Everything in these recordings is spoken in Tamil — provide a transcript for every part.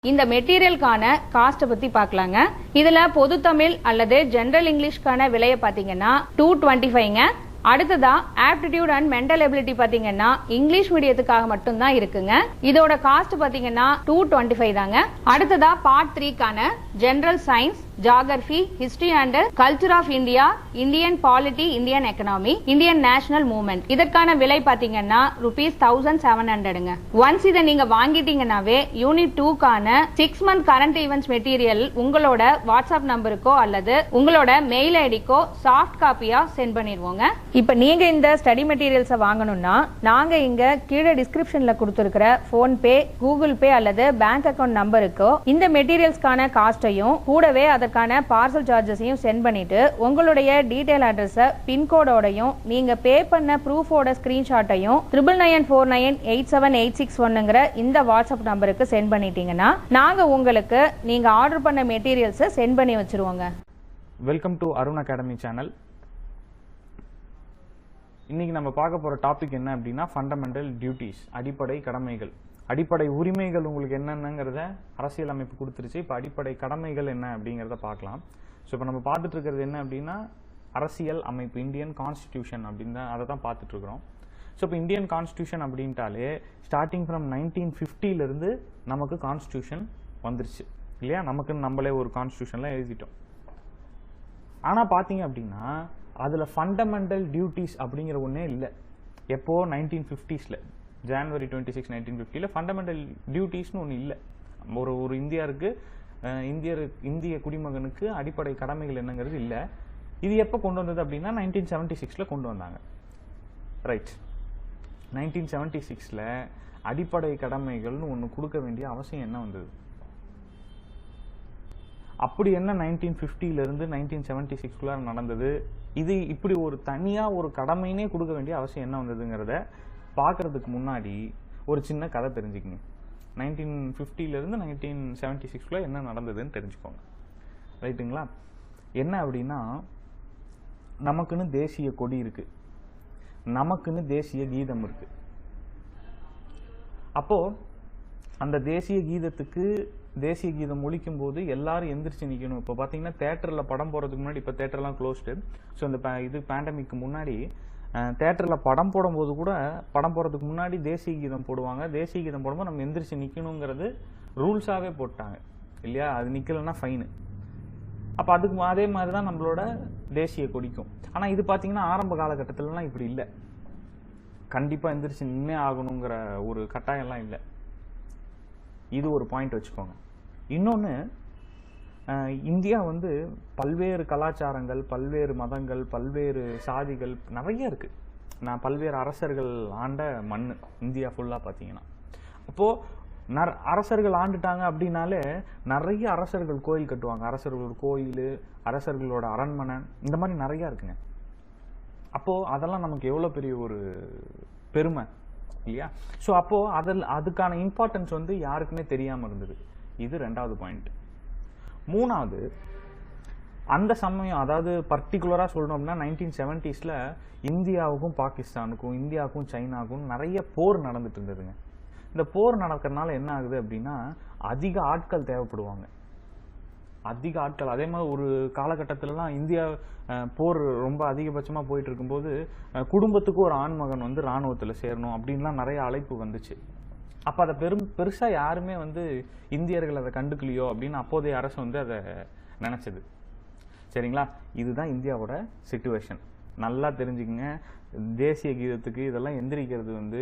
இந்த மெட்டீரியலுக்கான காஸ்ட் பத்தி பார்க்கலாங்க. இதுல பொது தமிழ் அல்லது ஜெனரல் இங்கிலீஷ்க்கான விலையை பாத்தீங்கன்னா 225ங்க. அடுத்ததா ஆப்டிடியூட் அண்ட் மென்டல் எபிலிட்டி பாத்தீங்கன்னா இங்கிலீஷ் மீடியத்துக்காக மட்டும் தான் இருக்குங்க. இதோட காஸ்ட் பாத்தீங்கன்னா 225 தாங்க. அடுத்ததா பார்ட் 3க்கான general science, geography, history and culture of India, Indian polity, Indian economy, Indian national movement இதற்கான விலை பாத்தீங்கன்னா ₹1700ங்க. ஒன்ஸ் இதை நீங்க வாங்கிட்டீங்கன்னாவே யூனிட் 2க்கான 6 மந்த் கரண்ட் ஈவென்ட்ஸ் மெட்டீரியல் உங்களோட வாட்ஸ்அப் நம்பருக்கோ அல்லது உங்களோட மெயில் ஐடிக்கோ சாஃப்ட் காப்பியா சென்ட் பண்ணிடுவோங்க. இப்ப நீங்க இந்த ஸ்டடி மெட்டீரியல்ஸை வாங்கணும்னா நாங்க இங்க கீழே டிஸ்கிரிப்ஷன்ல கொடுத்திருக்கிற போன்பே, கூகுள் பே அல்லது பேங்க் அக்கவுண்ட் நம்பருக்கோ இந்த மெட்டீரியல்ஸ்க்கான காஸ்டையும் கூடவே அதற்கான பார்சல் சார்ஜஸையும் சென்ட் பண்ணிட்டு உங்களுடைய டீடைல் அட்ரஸை பின்கோடோடையும் நீங்க பே பண்ண ப்ரூஃபோட ஸ்கிரீன்ஷாட்டையும் 9994987861ங்கிற இந்த வாட்ஸ்அப் நம்பருக்கு சென்ட் பண்ணிட்டீங்கன்னா நாங்க உங்களுக்கு நீங்க ஆர்டர் பண்ண மெட்டீரியல்ஸை சென்ட் பண்ணி வச்சிருவோங்க. Welcome to Arun academy channel. இன்னைக்கு நம்ம பார்க்க போற டாபிக் என்ன அப்படின்னா ஃபண்டமெண்டல் டியூட்டிஸ், அடிப்படை கடமைகள். அடிப்படை உரிமைகள் உங்களுக்கு என்னென்னங்கிறத அரசியல் அமைப்பு கொடுத்துருச்சு. இப்போ அடிப்படை கடமைகள் என்ன அப்படிங்கிறத பார்க்கலாம். ஸோ இப்போ நம்ம பார்த்துட்டு இருக்கிறது என்ன அப்படின்னா அரசியல் அமைப்பு, இந்தியன் கான்ஸ்டிடியூஷன் அப்படின்னு தான் அதை தான் பார்த்துட்டு இருக்கிறோம். ஸோ இப்போ இந்தியன் கான்ஸ்டிடியூஷன் அப்படின்ட்டாலே ஸ்டார்டிங் ஃப்ரம் 1950 நமக்கு கான்ஸ்டிடியூஷன் வந்துருச்சு இல்லையா? நமக்குன்னு நம்மளே ஒரு கான்ஸ்டிடியூஷன்லாம் எழுதிட்டோம். ஆனால் பார்த்தீங்க அப்படின்னா அதில் ஃபண்டமெண்டல் டியூட்டிஸ் அப்படிங்கிற ஒன்றே இல்லை. எப்போ 1950s ஜனவரி 26, 1950 ஃபண்டமெண்டல் டியூட்டிஸ்னு ஒன்று இல்லை. ஒரு இந்தியாருக்கு இந்திய குடிமகனுக்கு அடிப்படை கடமைகள் என்னங்கிறது இல்லை. இது எப்போ கொண்டு வந்தது அப்படின்னா 1976 கொண்டு வந்தாங்க. ரைட், 1976 அடிப்படை கடமைகள்னு ஒன்று கொடுக்க வேண்டிய அவசியம் என்ன வந்தது? அப்படி என்ன 1950 1976 நடந்தது? இது இப்படி ஒரு தனியாக ஒரு கடமைனே கொடுக்க வேண்டிய அவசியம் என்ன வந்ததுங்கிறத பார்க்கறதுக்கு முன்னாடி ஒரு சின்ன கதை தெரிஞ்சுக்கங்க. 1950 1976 என்ன நடந்ததுன்னு தெரிஞ்சுக்கோங்க. ரைட்டுங்களா? என்ன அப்படின்னா நமக்குன்னு தேசிய கொடி இருக்கு, நமக்குன்னு தேசிய கீதம் இருக்கு. அப்போ அந்த தேசிய கீதம் ஒழிக்கும் போது எல்லாரும் எந்திரிச்சு நிற்கணும். இப்போ பார்த்தீங்கன்னா தேட்டரில் படம் போகிறதுக்கு முன்னாடி, இப்போ தேட்டர்லாம் க்ளோஸ்டு. ஸோ இந்த பேண்டமிக்கு முன்னாடி தேட்டரில் படம் போடும்போது கூட படம் போகிறதுக்கு முன்னாடி தேசிய கீதம் போடுவாங்க. தேசிய கீதம் போடும்போது நம்ம எந்திரிச்சு நிற்கணுங்கிறது ரூல்ஸாகவே போட்டாங்க இல்லையா? அது நிற்கலைன்னா ஃபைனு. அப்போ அதுக்கு அதே மாதிரி தான் நம்மளோட தேசிய கொடிக்கும். ஆனால் இது பார்த்தீங்கன்னா ஆரம்ப காலகட்டத்திலலாம் இப்படி இல்லை. கண்டிப்பாக எந்திரிச்சு நின்னே ஆகணுங்கிற ஒரு கட்டாயம்லாம் இல்லை. இது ஒரு பாயிண்ட் வச்சுக்கோங்க. இன்னொன்று, இந்தியா பல்வேறு கலாச்சாரங்கள், பல்வேறு மதங்கள், பல்வேறு சாதிகள் நிறைய இருக்கு. பல்வேறு அரசர்கள் ஆண்ட மண் இந்தியா ஃபுல்லாக பார்த்தீங்கன்னா. அப்போது அரசர்கள் ஆண்டுட்டாங்க அப்படின்னாலே நிறைய அரசர்கள் கோயில் கட்டுவாங்க. அரசர்களோட கோயில், அரசர்களோட அரண்மனை, இந்த மாதிரி நிறையா இருக்குங்க. அப்போது அதெல்லாம் நமக்கு எவ்வளோ பெரிய ஒரு பெருமை இல்லையா? ஸோ அப்போது அதுக்கான இம்பார்ட்டன்ஸ் யாருக்குமே தெரியாமல் இருந்தது. இது ரெண்டாவது பாயிண்ட். மூணாவது, அந்த சமயம், அதாவது பர்டிகுலராக சொல்லணும் அப்படின்னா 1970s இந்தியாவுக்கும் பாகிஸ்தானுக்கும், இந்தியாவுக்கும் சைனாவுக்கும் நிறைய போர் நடந்துட்டு இருந்ததுங்க. இந்த போர் நடக்கிறதுனால என்ன ஆகுது அப்படின்னா அதிக ஆட்கள் தேவைப்படுவாங்க, அதிக ஆட்கள். அதே மாதிரி ஒரு காலகட்டத்திலலாம் இந்தியா போர் ரொம்ப அதிகபட்சமாக போயிட்டு இருக்கும்போது குடும்பத்துக்கு ஒரு ஆண்மகன் இராணுவத்தில் சேரணும் அப்படின்லாம் நிறைய அழைப்பு வந்துச்சு. அப்போ அதை பெருசாக யாருமே இந்தியர்கள் அதை கண்டுக்கலையோ அப்படின்னு அப்போதைய அரசு அதை நினச்சது. சரிங்களா? இதுதான் இந்தியாவோட சிச்சுவேஷன். நல்லா தெரிஞ்சுக்கங்க. தேசிய கீதத்துக்கு இதெல்லாம் எந்திரிக்கிறது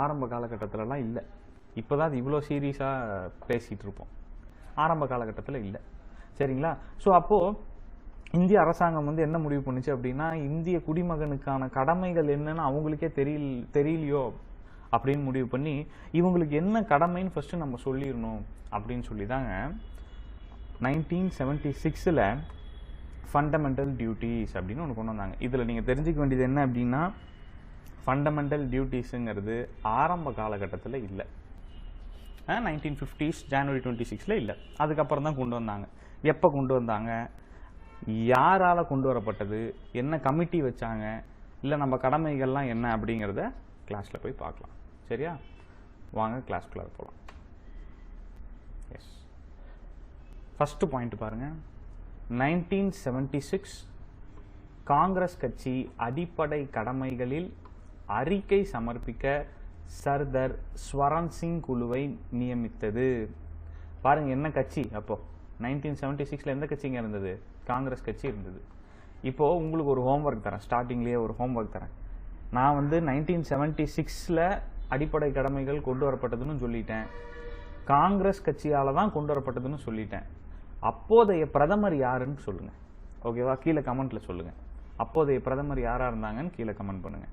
ஆரம்ப காலகட்டத்திலலாம் இல்லை. இப்போ தான் அது இவ்வளோ சீரியஸாக பேசிகிட்டு இருப்போம். ஆரம்ப காலகட்டத்தில் இல்லை. சரிங்களா? ஸோ அப்போது இந்திய அரசாங்கம் என்ன முடிவு பண்ணுச்சு அப்படின்னா இந்திய குடிமகனுக்கான கடமைகள் என்னன்னு அவங்களுக்கே தெரியலையோ அப்படின்னு முடிவு பண்ணி இவங்களுக்கு என்ன கடமைன்னு ஃபர்ஸ்ட் நம்ம சொல்லிடணும் அப்படின்னு சொல்லி தாங்க 1976 ஃபண்டமெண்டல் டியூட்டிஸ் அப்படின்னு ஒன்று கொண்டு வந்தாங்க. இதில் நீங்கள் தெரிஞ்சுக்க வேண்டியது என்ன அப்படின்னா ஃபண்டமெண்டல் டியூட்டிஸுங்கிறது ஆரம்ப காலகட்டத்தில் இல்லை. 1950s ஜனவரி 26 இல்லை. அதுக்கப்புறம் தான் கொண்டு வந்தாங்க. எப்போ கொண்டு வந்தாங்க, யாரால் கொண்டு வரப்பட்டது, என்ன கமிட்டி வச்சாங்க, இல்லை நம்ம கடமைகள்லாம் என்ன அப்படிங்கிறத கிளாஸில் போய் பார்க்கலாம். சரியா? வாங்க கிளாஸ்க்குள்ளே போகலாம். எஸ். ஃபர்ஸ்ட் பாயிண்ட் பாருங்க. 1976 காங்கிரஸ் கட்சி அடிப்படை கடமைகளில் அறிக்கை சமர்ப்பிக்க சர்தார் ஸ்வரன் சிங் குழுவை நியமித்தது. பாருங்க என்ன கட்சி அப்போ 1976 எந்த கட்சிங்க இருந்தது? காங்கிரஸ் கட்சி இருந்தது. இப்போ உங்களுக்கு ஒரு ஹோம்ஒர்க் தரேன், ஸ்டார்டிங்லேயே ஒரு ஹோம்ஒர்க் தரேன். நான் வந்து 1976 அடிப்படை கடமைகள் கொண்டு வரப்பட்டதுன்னு சொல்லிட்டேன், காங்கிரஸ் கட்சியால தான் கொண்டு வரப்பட்டதுன்னு சொல்லிட்டேன். அப்போதைய பிரதமர் யாருன்னு சொல்லுங்க. ஓகேவா? கீழே கமெண்ட்ல சொல்லுங்க. அப்போதைய பிரதமர் யாரா இருந்தாங்கன்னு கீழே கமெண்ட் பண்ணுங்க.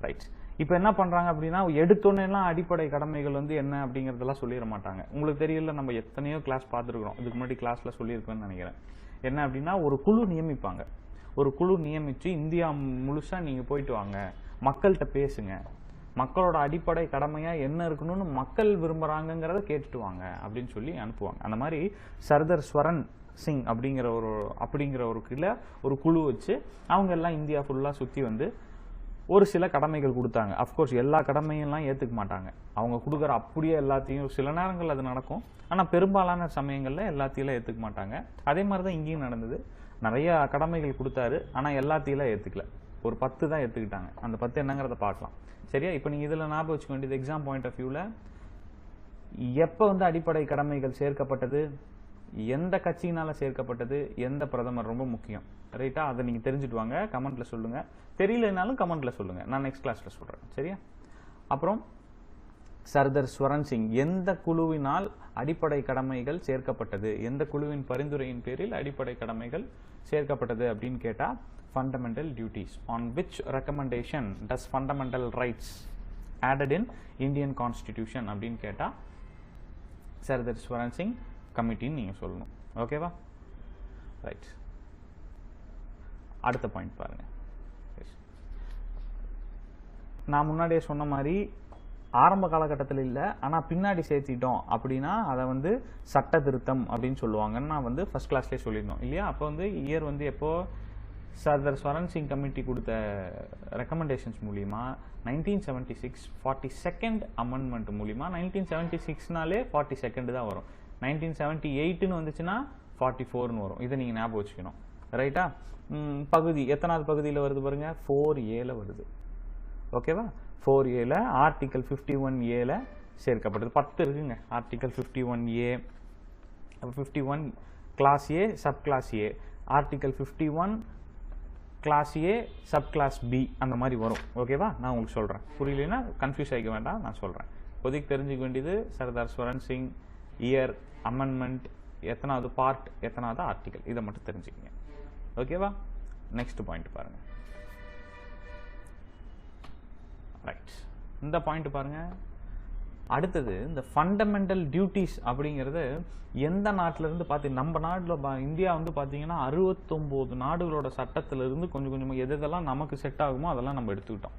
ரைட். இப்போ என்ன பண்றாங்க அப்படின்னா, எடுத்தோன்னே எல்லாம் அடிப்படை கடமைகள் வந்து என்ன அப்படிங்கறதெல்லாம் சொல்லிட மாட்டாங்க. உங்களுக்கு தெரியல, நம்ம எத்தனையோ கிளாஸ் பார்த்துருக்கோம், இதுக்கு முன்னாடி கிளாஸ்ல சொல்லியிருக்கேன்னு நினைக்கிறேன். என்ன அப்படின்னா, ஒரு குழு நியமிப்பாங்க. ஒரு குழு நியமிச்சு இந்தியா முழுசா நீங்க போயிட்டு வாங்க, மக்கள்கிட்ட பேசுங்க, மக்களோட அடிப்படை கடமையா என்ன இருக்கணும்னு மக்கள் விரும்புறாங்கிறத கேட்டுட்டு வாங்க அப்படின்னு சொல்லி அனுப்புவாங்க. அந்த மாதிரி சர்தார் ஸ்வரன் சிங் அப்படிங்கிற ஒரு கீழே ஒரு குழு வச்சு அவங்க எல்லாம் இந்தியா ஃபுல்லா சுத்தி வந்து ஒரு சில கடமைகள் கொடுத்தாங்க. அஃப்கோர்ஸ் எல்லா கடமையெல்லாம் ஏத்துக்க மாட்டாங்க. அவங்க கொடுக்குற அப்படியே எல்லாத்தையும், சில நேரங்கள் அது நடக்கும், ஆனா பெரும்பாலான சமயங்கள்ல எல்லாத்தையும் ஏத்துக்க மாட்டாங்க. அதே மாதிரிதான் இங்கேயும் நடந்தது. நிறைய கடமைகள் கொடுத்தாரு, ஆனா எல்லாத்தையும் ஏத்துக்கல. ஒரு 10 தான் ஏத்துக்கிட்டாங்க. அந்த 10 என்னங்கிறத பார்க்கலாம். சரியா? இப்போ நீங்க இதுல ஞாபகம் வச்சுக்க வேண்டியது, எக்ஸாம் பாயிண்ட் ஆஃப் வியூல எப்ப வந்து அடிப்படை கடமைகள் சேர்க்கப்பட்டது, எந்த கட்சியினால சேர்க்கப்பட்டது, எந்த பிரதமர், ரொம்ப முக்கியம். ரைட்டா? அதை நீங்க தெரிஞ்சுட்டு வாங்க. கமெண்ட்ல சொல்லுங்க. தெரியலனாலும் கமெண்ட்ல சொல்லுங்க, நான் நெக்ஸ்ட் கிளாஸ்ல சொல்றேன். சரியா? அப்புறம் சர்தார் ஸ்வரன் சிங் எந்த குழுவினால் அடிப்படை கடமைகள் சேர்க்கப்பட்டது, எந்த குழுவின் பரிந்துரையின் பேரில் அடிப்படை கடமைகள் சேர்க்கப்பட்டது அப்படின்னு கேட்டா, fundamental duties. On which recommendation does fundamental rights added in Indian Constitution அப்படின்னு கேட்டா சர்தார் ஸ்வரன் சிங் கமிட்டின்னு நீங்க சொல்லணும். ஓகேவா? ரைட். அடுத்த பாயிண்ட் பாருங்க. நான் முன்னாடியே சொன்ன மாதிரி ஆரம்ப காலகட்டத்தில் இல்லை, ஆனா பின்னாடி சேர்த்திட்டோம் அப்படின்னா அதை வந்து சட்ட திருத்தம் அப்படின்னு சொல்லுவாங்கன்னு நான் வந்து ஃபர்ஸ்ட் கிளாஸ்லேயே சொல்லியிருந்தோம் இல்லையா? அப்போ வந்து இயர் வந்து எப்போ சர்தார் ஸ்வரன் சிங் கமிட்டி கொடுத்த ரெக்கமெண்டேஷன்ஸ் மூலியமா 1976 42nd அமெண்ட்மெண்ட் மூலியமா, 1976னாலே 42nd தான் வரும், 1978ன்னு வந்துச்சுன்னா 44ன்னு வரும். இதை நீங்க ஞாபகம் வச்சுக்கணும். ரைட்டா? பகுதி எத்தனாவது பகுதியில் வருது பாருங்க, 4A வருது. ஓகேவா? 4A ஆர்டிகல் 51A சேர்க்கப்பட்டது. 10 இருக்குங்க article 51A. 51 class A sub class A, article 51 class A sub class B, அந்த மாதிரி வரும். ஓகேவா? நான் உங்களுக்கு சொல்றேன். புரியலன்னா கன்ஃபியூஸ் ஆகிக்க வேண்டாம், நான் சொல்றேன். இப்போதைக்கு தெரிஞ்சுக்க வேண்டியது சர்தார் ஸ்வரன் சிங், இயர், அமெண்ட்மெண்ட், எத்தனாவது பார்ட், எத்தனாவது ஆர்டிகல், இதை மட்டும் தெரிஞ்சுக்கங்க. ஓகேவா? நெக்ஸ்ட் பாயிண்ட் பாருங்க. ரைட். இந்த பாயிண்ட் பாருங்க. அடுத்தது இந்த ஃபண்டமெண்டல் டியூட்டிஸ் அப்படிங்கிறது எந்த நாட்டில இருந்து நம்ம நாட்டில் இந்தியா வந்து பாத்தீங்கன்னா 69 நாடுகளோட சட்டத்தில இருந்து கொஞ்சம் கொஞ்சமா எதெல்லாம் நமக்கு செட் ஆகுமோ அதெல்லாம் நம்ம எடுத்துக்கிட்டோம்.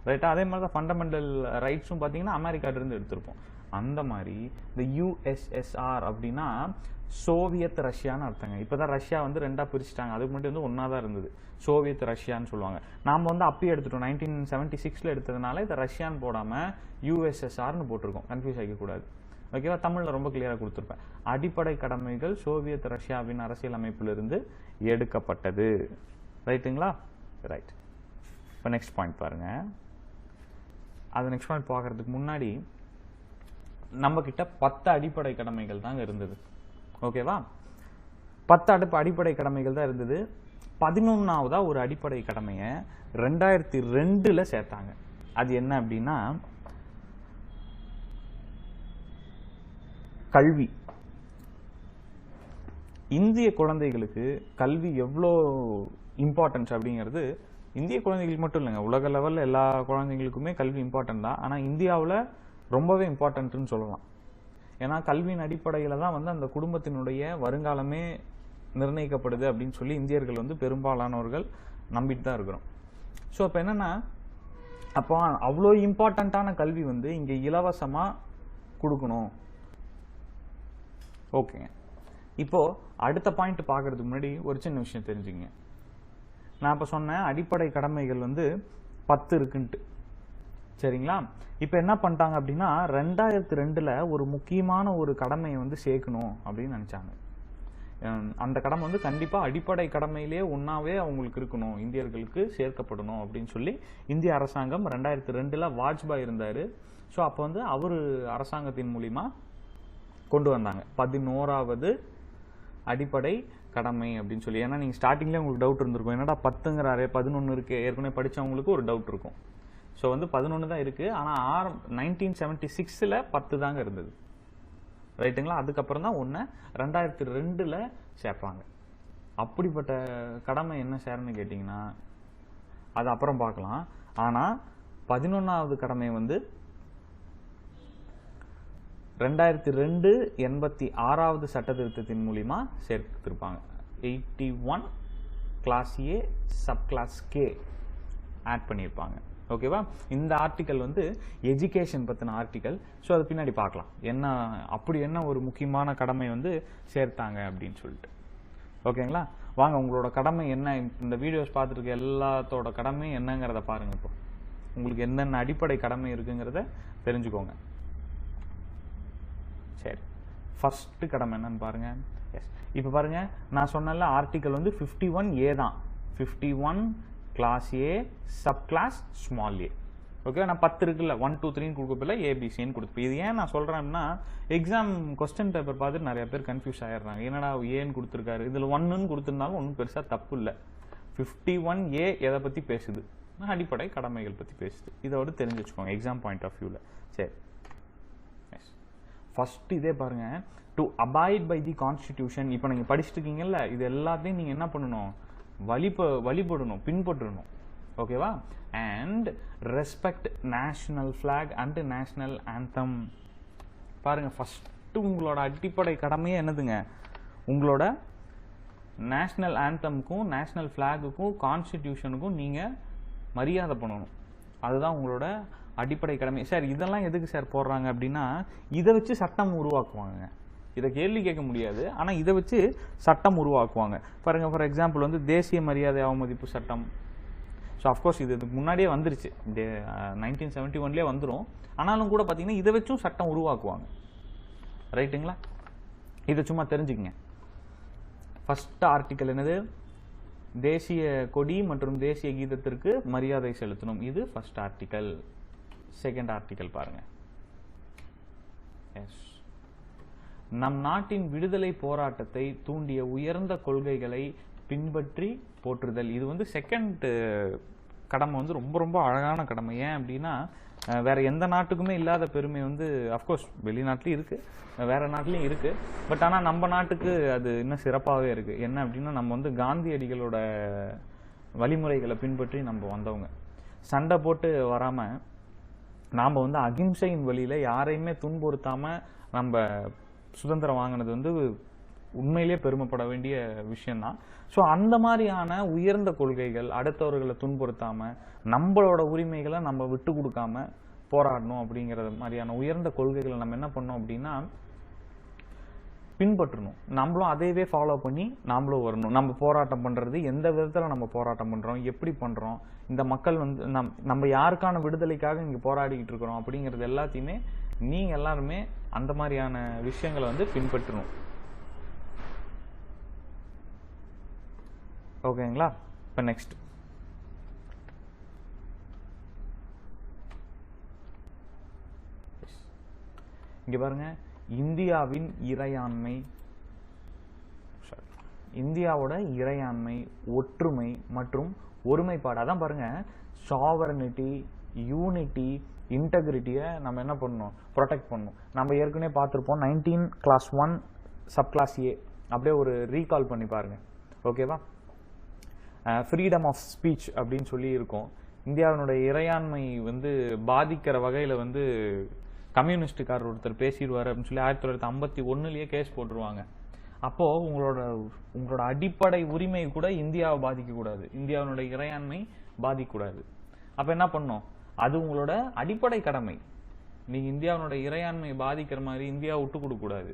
ரைட்டா? அதே மாதிரி தான் ஃபண்டமெண்டல் ரைட்ஸும் பாத்தீங்கன்னா அமெரிக்கால இருந்து எடுத்திருப்போம். அந்த மாதிரி இந்த USSR அப்படின்னா சோவியத் ரஷ்யான்னு அர்த்தங்க. இப்பதான் ரஷ்யா வந்து 2ஆ பிரிச்சுட்டாங்க. அதுக்கு முன்னாடி வந்து 1ஆ தான் இருந்தது. சோவியத் ரஷ்யான்னு சொல்லுவாங்க. நாம வந்து அப்பயே எடுத்துட்டோம், 1976 எடுத்ததுனால இதை ரஷ்யான்னு போடாம USSRன்னு போட்டிருக்கோம். கன்ஃபியூஸ் ஆகிக்க கூடாது. ஓகேவா? தமிழ்ல ரொம்ப கிளியரா கொடுத்துருப்பேன். அடிப்படை கடமைகள் சோவியத் ரஷ்யாவின் அரசியல் அமைப்பிலிருந்து எடுக்கப்பட்டது. ரைட்டுங்களா? ரைட். இப்போ நெக்ஸ்ட் பாயிண்ட் பாருங்க. அது நெக்ஸ்ட் பாயிண்ட் பார்க்கறதுக்கு முன்னாடி நம்ம கிட்ட 10 அடிப்படை கடமைகள் தாங்க இருந்தது. ஓகேவா? 10 அடிப்படை கடமைகள் தான் இருந்தது. 11ஆவதா ஒரு அடிப்படை கடமையை 2002ல சேர்த்தாங்க. அது என்ன அப்படின்னா கல்வி. இந்திய குழந்தைகளுக்கு கல்வி எவ்வளோ இம்பார்ட்டன்ஸ் அப்படிங்கிறது இந்திய குழந்தைகளுக்கு மட்டும் இல்லைங்க, உலக லெவலில் எல்லா குழந்தைங்களுக்குமே கல்வி இம்பார்ட்டன்ட் தான். ஆனால் இந்தியாவில் ரொம்பவே இம்பார்ட்டன்ட்னு சொல்லலாம். ஏன்னா கல்வியின் அடிப்படையில் தான் வந்து அந்த குடும்பத்தினுடைய வருங்காலமே நிர்ணயிக்கப்படுது அப்படின்னு சொல்லி இந்தியர்கள் வந்து பெரும்பாலானவர்கள் நம்பிட்டு தான் இருக்கிறோம். ஸோ அப்போ என்னன்னா, அப்போ அவ்வளோ இம்பார்ட்டண்ட்டான கல்வி வந்து இங்கே இலவசமாக கொடுக்கணும். ஓகேங்க. இப்போ அடுத்த பாயிண்ட் பார்க்கறதுக்கு முன்னாடி ஒரு சின்ன விஷயம் தெரிஞ்சுக்கங்க. நான் இப்போ சொன்னேன் அடிப்படை கடமைகள் வந்து 10 இருக்குன்ட்டு. சரிங்களா? இப்போ என்ன பண்ணிட்டாங்க அப்படின்னா 2002ல ஒரு முக்கியமான ஒரு கடமையை வந்து சேர்க்கணும் அப்படின்னு நினைச்சாங்க. அந்த கடமை வந்து கண்டிப்பாக அடிப்படை கடமையிலே ஒன்றாவே அவங்களுக்கு இருக்கணும், இந்தியர்களுக்கு சேர்க்கப்படணும் அப்படின்னு சொல்லி இந்திய அரசாங்கம் 2002 வாஜ்பாய் இருந்தார். ஸோ அப்போ வந்து அவர் அரசாங்கத்தின் மூலிமா கொண்டு வந்தாங்க 11வது அடிப்படை கடமை அப்படின்னு சொல்லி. ஏன்னா நீங்கள் ஸ்டார்டிங்லேயே உங்களுக்கு டவுட் இருந்திருக்கும், என்னடா 10ங்கிறாரு 11 இருக்கு, ஏற்கனவே படித்தவங்களுக்கு ஒரு டவுட் இருக்கும். ஸோ வந்து 11 தான் இருக்குது, ஆனால் 1976 10 தாங்க இருந்தது, ரைட்டுங்களா? அதுக்கப்புறம் தான் 2002 சேர்ப்பாங்க. அப்படிப்பட்ட கடமை என்ன சேர்ன்னு கேட்டிங்கன்னா அது அப்புறம் பார்க்கலாம். ஆனால் 11வது கடமை வந்து 2002 86வது சட்ட திருத்தத்தின் மூலிமா சேர்த்திருப்பாங்க. 81 class A sub class K add பண்ணியிருப்பாங்க. ஓகேவா? இந்த ஆர்டிக்கல் வந்து எஜுகேஷன் பற்றின ஆர்டிக்கல். ஸோ அது பின்னாடி பார்க்கலாம் என்ன அப்படி என்ன ஒரு முக்கியமான கடமை வந்து சேர்த்தாங்க அப்படின்னு சொல்லிட்டு. ஓகேங்களா? வாங்க உங்களோட கடமை என்ன, இந்த வீடியோஸ் பார்த்துருக்க எல்லாத்தோட கடமை என்னங்கிறத பாருங்க. இப்போ உங்களுக்கு என்னென்ன அடிப்படை கடமை இருக்குங்கிறத தெரிஞ்சுக்கோங்க. சரி, ஃபர்ஸ்ட் கடமை என்னன்னு பாருங்க. எஸ், இப்போ பாருங்க, நான் சொன்னல ஆர்டிக்கல் வந்து 51A தான். 51 class A sub class small A. Okay, நான் 10 இருக்குல்ல, 1 2 3 கொடுக்கப்பல ஏபிசின்னு கொடுப்பேன். இது ஏன் நான் சொல்றேன்னா எக்ஸாம் கொஸ்டின் பேப்பர் பார்த்துட்டு நிறைய பேர் கன்ஃபியூஸ் ஆயிடுறாங்க. என்னடா ஏன்னு கொடுத்துருக்காரு, இதில் 1ன்னு கொடுத்துருந்தாலும் ஒன்றும் பெருசாக தப்பு இல்லை. 51A எதை பற்றி பேசுது, அடிப்படை கடமைகள் பற்றி பேசுது. இதோட தெரிஞ்சு வச்சுக்கோங்க எக்ஸாம் பாயிண்ட் ஆஃப் வியூவில். சரி, ஃபர்ஸ்ட் இதே பாருங்க, to abide by the constitution. இப்போ நீங்கள் படிச்சுட்டு இருக்கீங்கல்ல, இது எல்லாத்தையும் நீங்கள் என்ன பண்ணணும், வழிபடணும், பின்பற்றணும். ஓகேவா? And respect national flag and national anthem. பாருங்க, ஃபர்ஸ்ட் உங்களோட அடிப்படை கடமையே என்னதுங்க, உங்களோட நேஷனல் ஆந்தம்க்கும் நேஷனல் ஃபிளாகுக்கும் கான்ஸ்டிடியூஷனுக்கும் நீங்கள் மரியாதை பண்ணணும். அதுதான் உங்களோட அடிப்படை கடமை. சார் இதெல்லாம் எதுக்கு சார் போடுறாங்க அப்படின்னா, இதை வச்சு சட்டம் உருவாக்குவாங்க. இதை கேள்வி கேட்க முடியாது, ஆனால் இதை வச்சு சட்டம் உருவாக்குவாங்க. பாருங்க, ஃபார் எக்ஸாம்பிள் வந்து தேசிய மரியாதை அவமதிப்பு சட்டம். ஸோ அஃப்கோர்ஸ் இது முன்னாடியே வந்துருச்சு, 1971 வந்துடும். ஆனாலும் கூட பார்த்தீங்கன்னா இதை வச்சும் சட்டம் உருவாக்குவாங்க. ரைட்டுங்களா? இதை சும்மா தெரிஞ்சுக்கங்க. ஃபர்ஸ்ட் ஆர்டிக்கல் என்னது, தேசிய கொடி மற்றும் தேசிய கீதத்திற்கு மரியாதை செலுத்தணும். இது ஃபர்ஸ்ட் ஆர்டிக்கல். செகண்ட் ஆர்டிக்கல் பாருங்க. எஸ், நம் நாட்டின் விடுதலை போராட்டத்தை தூண்டிய உயர்ந்த கொள்கைகளை பின்பற்றி போற்றுதல். இது வந்து செகண்ட் கடமை வந்து ரொம்ப ரொம்ப அழகான கடமை. ஏன் அப்படின்னா வேற எந்த நாட்டுக்குமே இல்லாத பெருமை வந்து அஃப்கோர்ஸ் வெளிநாட்டிலையும் இருக்கு, வேற நாட்டிலையும் இருக்கு. பட் ஆனால் நம்ம நாட்டுக்கு அது இன்னும் சிறப்பாகவே இருக்கு. என்ன அப்படின்னா நம்ம வந்து காந்தியடிகளோட வழிமுறைகளை பின்பற்றி நம்ம வந்தவங்க. சண்டை போட்டு வராம நாம் வந்து அகிம்சையின் வழியில யாரையுமே துன்புறுத்தாம நம்ம சுதந்திரம் வாங்கினது வந்து உண்மையிலேயே பெருமைப்பட வேண்டிய விஷயம்தான். ஸோ அந்த மாதிரியான உயர்ந்த கொள்கைகள், அடுத்தவர்களை துன்புறுத்தாம நம்மளோட உரிமைகளை நம்ம விட்டு கொடுக்காம போராடணும் அப்படிங்கிறது மாதிரியான உயர்ந்த கொள்கைகளை நம்ம என்ன பண்ணோம் அப்படின்னா பின்பற்றணும். நம்மளும் அதையவே ஃபாலோ பண்ணி நாமளும் வரணும். நம்ம போராட்டம் பண்றது எந்த விதத்தில் நம்ம போராட்டம் பண்றோம், எப்படி பண்றோம், இந்த மக்கள் வந்து நம்ம யாருக்கான விடுதலைக்காக இங்கே போராடிக்கிட்டு இருக்கிறோம் அப்படிங்கிறது எல்லாத்தையுமே நீங்க எல்லாருமே அந்த மாதிரியான விஷயங்களை வந்து பின்பற்றணும். ஓகேங்களா? இப்போ நெக்ஸ்ட் இங்க பாருங்க, இந்தியாவின் இறையாண்மை, இந்தியாவோட இறையாண்மை, ஒற்றுமை மற்றும் ஒருமைப்பாடு. அதான் பாருங்க, சாவரனிட்டி, யூனிட்டி, இன்டெகிரிட்டியை நம்ம என்ன பண்ணணும், ப்ரொடெக்ட் பண்ணணும். நம்ம ஏற்கனவே பார்த்துருப்போம் 19 கிளாஸ் 1 சப் கிளாஸ் ஏ. அப்படியே ஒரு ரீகால் பண்ணி பாருங்க. ஓகேவா? ஃப்ரீடம் ஆஃப் ஸ்பீச் அப்படின்னு சொல்லி இருக்கும். இந்தியாவினுடைய இறையாண்மை வந்து பாதிக்கிற வகையில் வந்து கம்யூனிஸ்டுக்காரர் ஒருத்தர் பேசிடுவார் அப்படின்னு சொல்லி 1951 கேஸ் போட்டுருவாங்க. அப்போ உங்களோட அடிப்படை உரிமை கூட இந்தியாவை பாதிக்கக்கூடாது, இந்தியாவினுடைய இறையாண்மை பாதிக்கக்கூடாது. அப்போ என்ன பண்ணணும், அது உங்களோட அடிப்படை கடமை. நீங்க இந்தியாவினுடைய இறையாண்மை பாதிக்கிற மாதிரி இந்தியா விட்டு கொடுக்க கூடாது.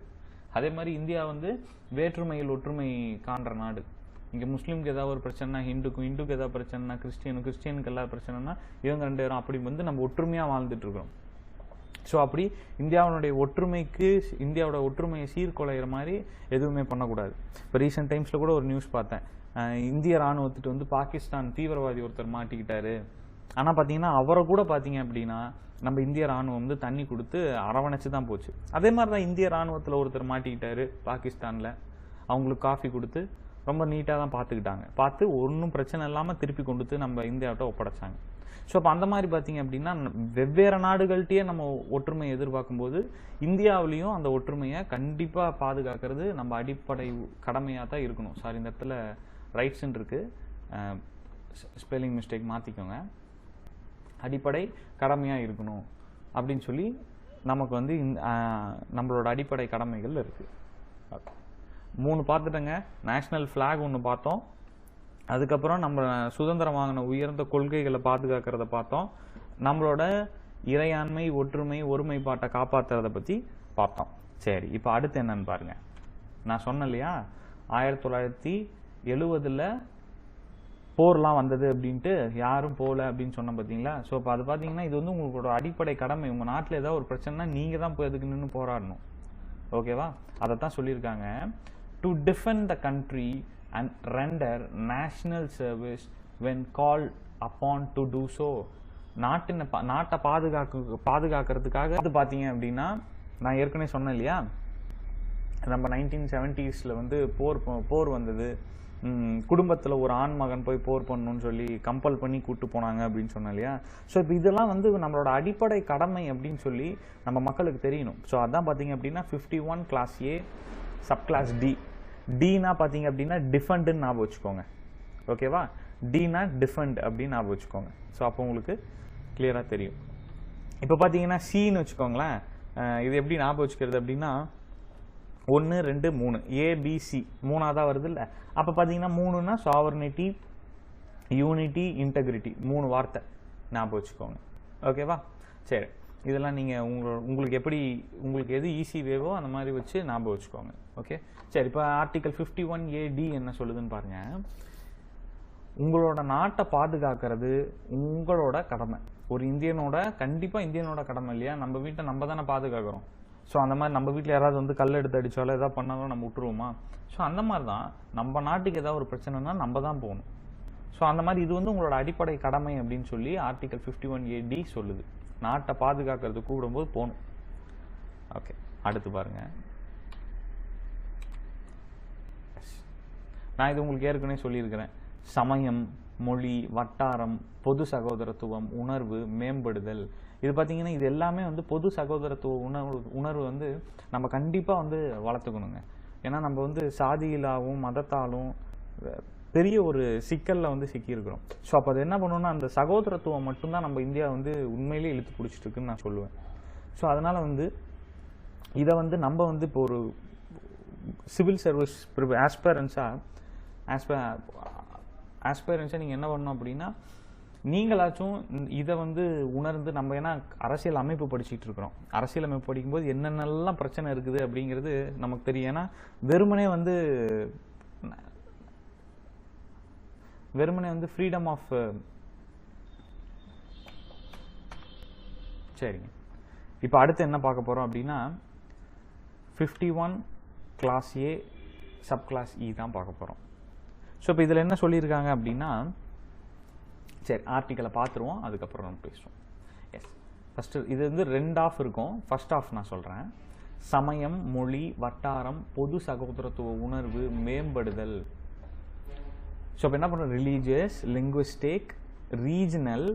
அதே மாதிரி இந்தியா வந்து வேற்றுமையில் ஒற்றுமை காண்ற நாடு. இங்க முஸ்லீமுக்கு ஏதாவது ஒரு பிரச்சனைனா ஹிந்துக்கு ஏதாவது பிரச்சனைனா கிறிஸ்டியனுக்கு ஏதாவது பிரச்சனைனா இவங்க 2 பேரும் அப்படி வந்து நம்ம ஒற்றுமையா வாழ்ந்துட்டு இருக்கோம். ஸோ அப்படி இந்தியாவோட ஒற்றுமையை சீர்குலைகிற மாதிரி எதுவுமே பண்ணக்கூடாது. இப்போ ரீசெண்ட் டைம்ஸில் கூட ஒரு நியூஸ் பார்த்தேன், இந்திய ராணுவத்துட்டு வந்து பாகிஸ்தான் தீவிரவாதி ஒருத்தர் மாட்டிக்கிட்டாரு. ஆனால் பார்த்தீங்கன்னா அவரை கூட பார்த்தீங்க அப்படின்னா நம்ம இந்திய ராணுவம் வந்து தண்ணி கொடுத்து அரவணைச்சு தான் போச்சு. அதே மாதிரி தான் இந்திய ராணுவத்தில் ஒருத்தர் மாட்டிக்கிட்டாரு பாகிஸ்தானில், அவங்களுக்கு காஃபி கொடுத்து ரொம்ப நீட்டாக தான் பார்த்து ஒன்றும் பிரச்சனை இல்லாமல் திருப்பி கொண்டு நம்ம இந்தியாவிட்ட ஒப்படைச்சாங்க. ஸோ அப்போ அந்த மாதிரி பார்த்தீங்க அப்படின்னா வெவ்வேறு நாடுகள்கிட்டயே நம்ம ஒற்றுமையை எதிர்பார்க்கும்போது இந்தியாவிலையும் அந்த ஒற்றுமையை கண்டிப்பாக பாதுகாக்கிறது நம்ம அடிப்படை கடமையாக தான் இருக்கணும். சாரி, இந்த இடத்துல ரைட்ஸ்ன்னு இருக்கு, ஸ்பெல்லிங் மிஸ்டேக் மாற்றிக்கோங்க. அடிப்படை கடமையாக இருக்கணும் அப்படின்னு சொல்லி நமக்கு வந்து நம்மளோட அடிப்படை கடமைகள் இருக்குது. 3 பார்த்துட்டோங்க. நேஷ்னல் ஃப்ளாக் ஒன்று பார்த்தோம், அதுக்கப்புறம் நம்ம சுதந்திரம் வாங்கின உயர்ந்த கொள்கைகளை பாதுகாக்கிறத பார்த்தோம், நம்மளோட இறையாண்மை ஒற்றுமை ஒருமைப்பாட்டை காப்பாற்றுறதை பற்றி பார்த்தோம். சரி, இப்போ அடுத்து என்னன்னு பாருங்க. நான் சொன்னேன் இல்லையா 1970 போர்லாம் வந்தது அப்படின்ட்டு, யாரும் போகல அப்படின்னு சொன்ன பார்த்தீங்களா. ஸோ இப்போ அது பார்த்தீங்கன்னா இது வந்து உங்களோட அடிப்படை கடமை. உங்கள் நாட்டில் ஏதாவது ஒரு பிரச்சனைனா நீங்கள் தான் போய் அதுக்கு நின்று போராடணும். ஓகேவா? அதை தான் சொல்லியிருக்காங்க. To defend the country and render national service when called upon to do so. நாட்டை பாதுகாக்கிறதுக்காக அது பார்த்தீங்க அப்படின்னா நான் ஏற்கனவே சொன்னேன் இல்லையா, நம்ம 1970s வந்து போர் வந்தது, குடும்பத்தில் ஒரு ஆண் மகன் போய் போர் பண்ணணும்னு சொல்லி கம்பல் பண்ணி கூட்டு போனாங்க அப்படின்னு சொன்னேன் இல்லையா. ஸோ இப்போ இதெல்லாம் வந்து நம்மளோட அடிப்படை கடமை அப்படின்னு சொல்லி நம்ம மக்களுக்கு தெரியணும். ஸோ அதான் பார்த்தீங்க அப்படின்னா 51 class A sub class D. டீனா பார்த்தீங்க அப்படின்னா டிஃபெண்டுன்னு ஞாபகம் வச்சுக்கோங்க. ஓகேவா? டீனா டிஃபெண்ட் அப்படின்னு ஞாபகம் வச்சுக்கோங்க. ஸோ அப்போ உங்களுக்கு கிளியராக தெரியும். இப்போ பார்த்தீங்கன்னா சின்னு வச்சுக்கோங்களேன். இது எப்படி ஞாபகம் வச்சுக்கிறது அப்படின்னா 1 2 3 ஏபிசி 3ஆவதாக வருது இல்லை. அப்போ பார்த்தீங்கன்னா 3னா சாவர்னிட்டி, யூனிட்டி, இன்டெகிரிட்டி, 3 வார்த்தை ஞாபகம் வச்சுக்கோங்க. ஓகேவா? சரி, இதெல்லாம் நீங்கள் உங்களுக்கு எது ஈஸி வேவோ அந்த மாதிரி வச்சு ஞாபகம் வச்சுக்கோங்க. ஓகே, சரி. இப்போ ஆர்டிகல் 51AD என்ன சொல்லுதுன்னு பாருங்க. உங்களோட நாட்டை பாதுகாக்கிறது உங்களோட கடமை. ஒரு கண்டிப்பாக இந்தியனோட கடமை இல்லையா? நம்ம வீட்டை நம்ம தானே பாதுகாக்கிறோம். ஸோ அந்த மாதிரி நம்ம வீட்டில் யாராவது வந்து கல் எடுத்து அடித்தாலும் எதாவது பண்ணாலும் நம்ம விட்டுருவோமா? ஸோ அந்த மாதிரி தான் நம்ம நாட்டுக்கு ஏதாவது ஒரு பிரச்சனைனா நம்ம தான் போகணும். ஸோ அந்த மாதிரி இது வந்து உங்களோட அடிப்படை கடமை அப்படின்னு சொல்லி ஆர்டிகல் 51AD சொல்லுது. நாட்டை பாதுகாக்கிறது கூடும்போது போகணும். ஓகே, அடுத்து பாருங்க. நான் இது உங்களுக்கு ஏற்கனவே சொல்லியிருக்கிறேன். சமயம், மொழி, வட்டாரம், பொது சகோதரத்துவம், உணர்வு, மேம்படுதல். இது பார்த்தீங்கன்னா இது எல்லாமே வந்து பொது சகோதரத்துவ உணர்வு வந்து நம்ம கண்டிப்பாக வந்து வளர்த்துக்கணுங்க. ஏன்னா நம்ம வந்து சாதியிலாவும் மதத்தாலும் பெரிய ஒரு சிக்கலில் வந்து சிக்கியிருக்கிறோம். ஸோ அப்போ அது என்ன பண்ணணும்னா அந்த சகோதரத்துவம் மட்டும்தான் நம்ம இந்தியா வந்து உண்மையிலே இழுத்து பிடிச்சிட்டு இருக்குன்னு நான் சொல்லுவேன். ஸோ அதனால் வந்து இதை வந்து நம்ம வந்து இப்போ ஒரு சிவில் சர்வீஸ் ஆஸ்பைரன்ஸாக நீங்கள் என்ன பண்ணணும் அப்படின்னா நீங்களாச்சும் இதை வந்து உணர்ந்து நம்ம ஏன்னா அரசியல் அமைப்பு படிச்சுட்டு இருக்கிறோம். அரசியல் அமைப்பு படிக்கும்போது என்னென்னலாம் பிரச்சனை இருக்குது அப்படிங்கிறது நமக்கு தெரியும். ஏன்னா வெறுமனே வந்து ஃப்ரீடம் ஆஃப் சரிங்க. இப்போ அடுத்து என்ன பார்க்க போகிறோம் அப்படின்னா 51 கிளாஸ் ஏ சப் கிளாஸ் இ தான் பார்க்க போகிறோம். ஸோ இப்போ இதில் என்ன சொல்லியிருக்காங்க அப்படின்னா சரி ஆர்டிக்கலை பார்த்துருவோம், அதுக்கப்புறம் நம்ம பேசுவோம். எஸ், ஃபஸ்ட்டு இது வந்து 2 ஆஃப் இருக்கும். ஃபர்ஸ்ட் ஆஃப் நான் சொல்கிறேன். சமயம், மொழி, வட்டாரம், பொது சகோதரத்துவ உணர்வு, மேம்படுதல். ஸோ இப்போ என்ன பண்ணுறோம்? ரிலீஜியஸ், லிங்குவிஸ்டிக், ரீஜனல்,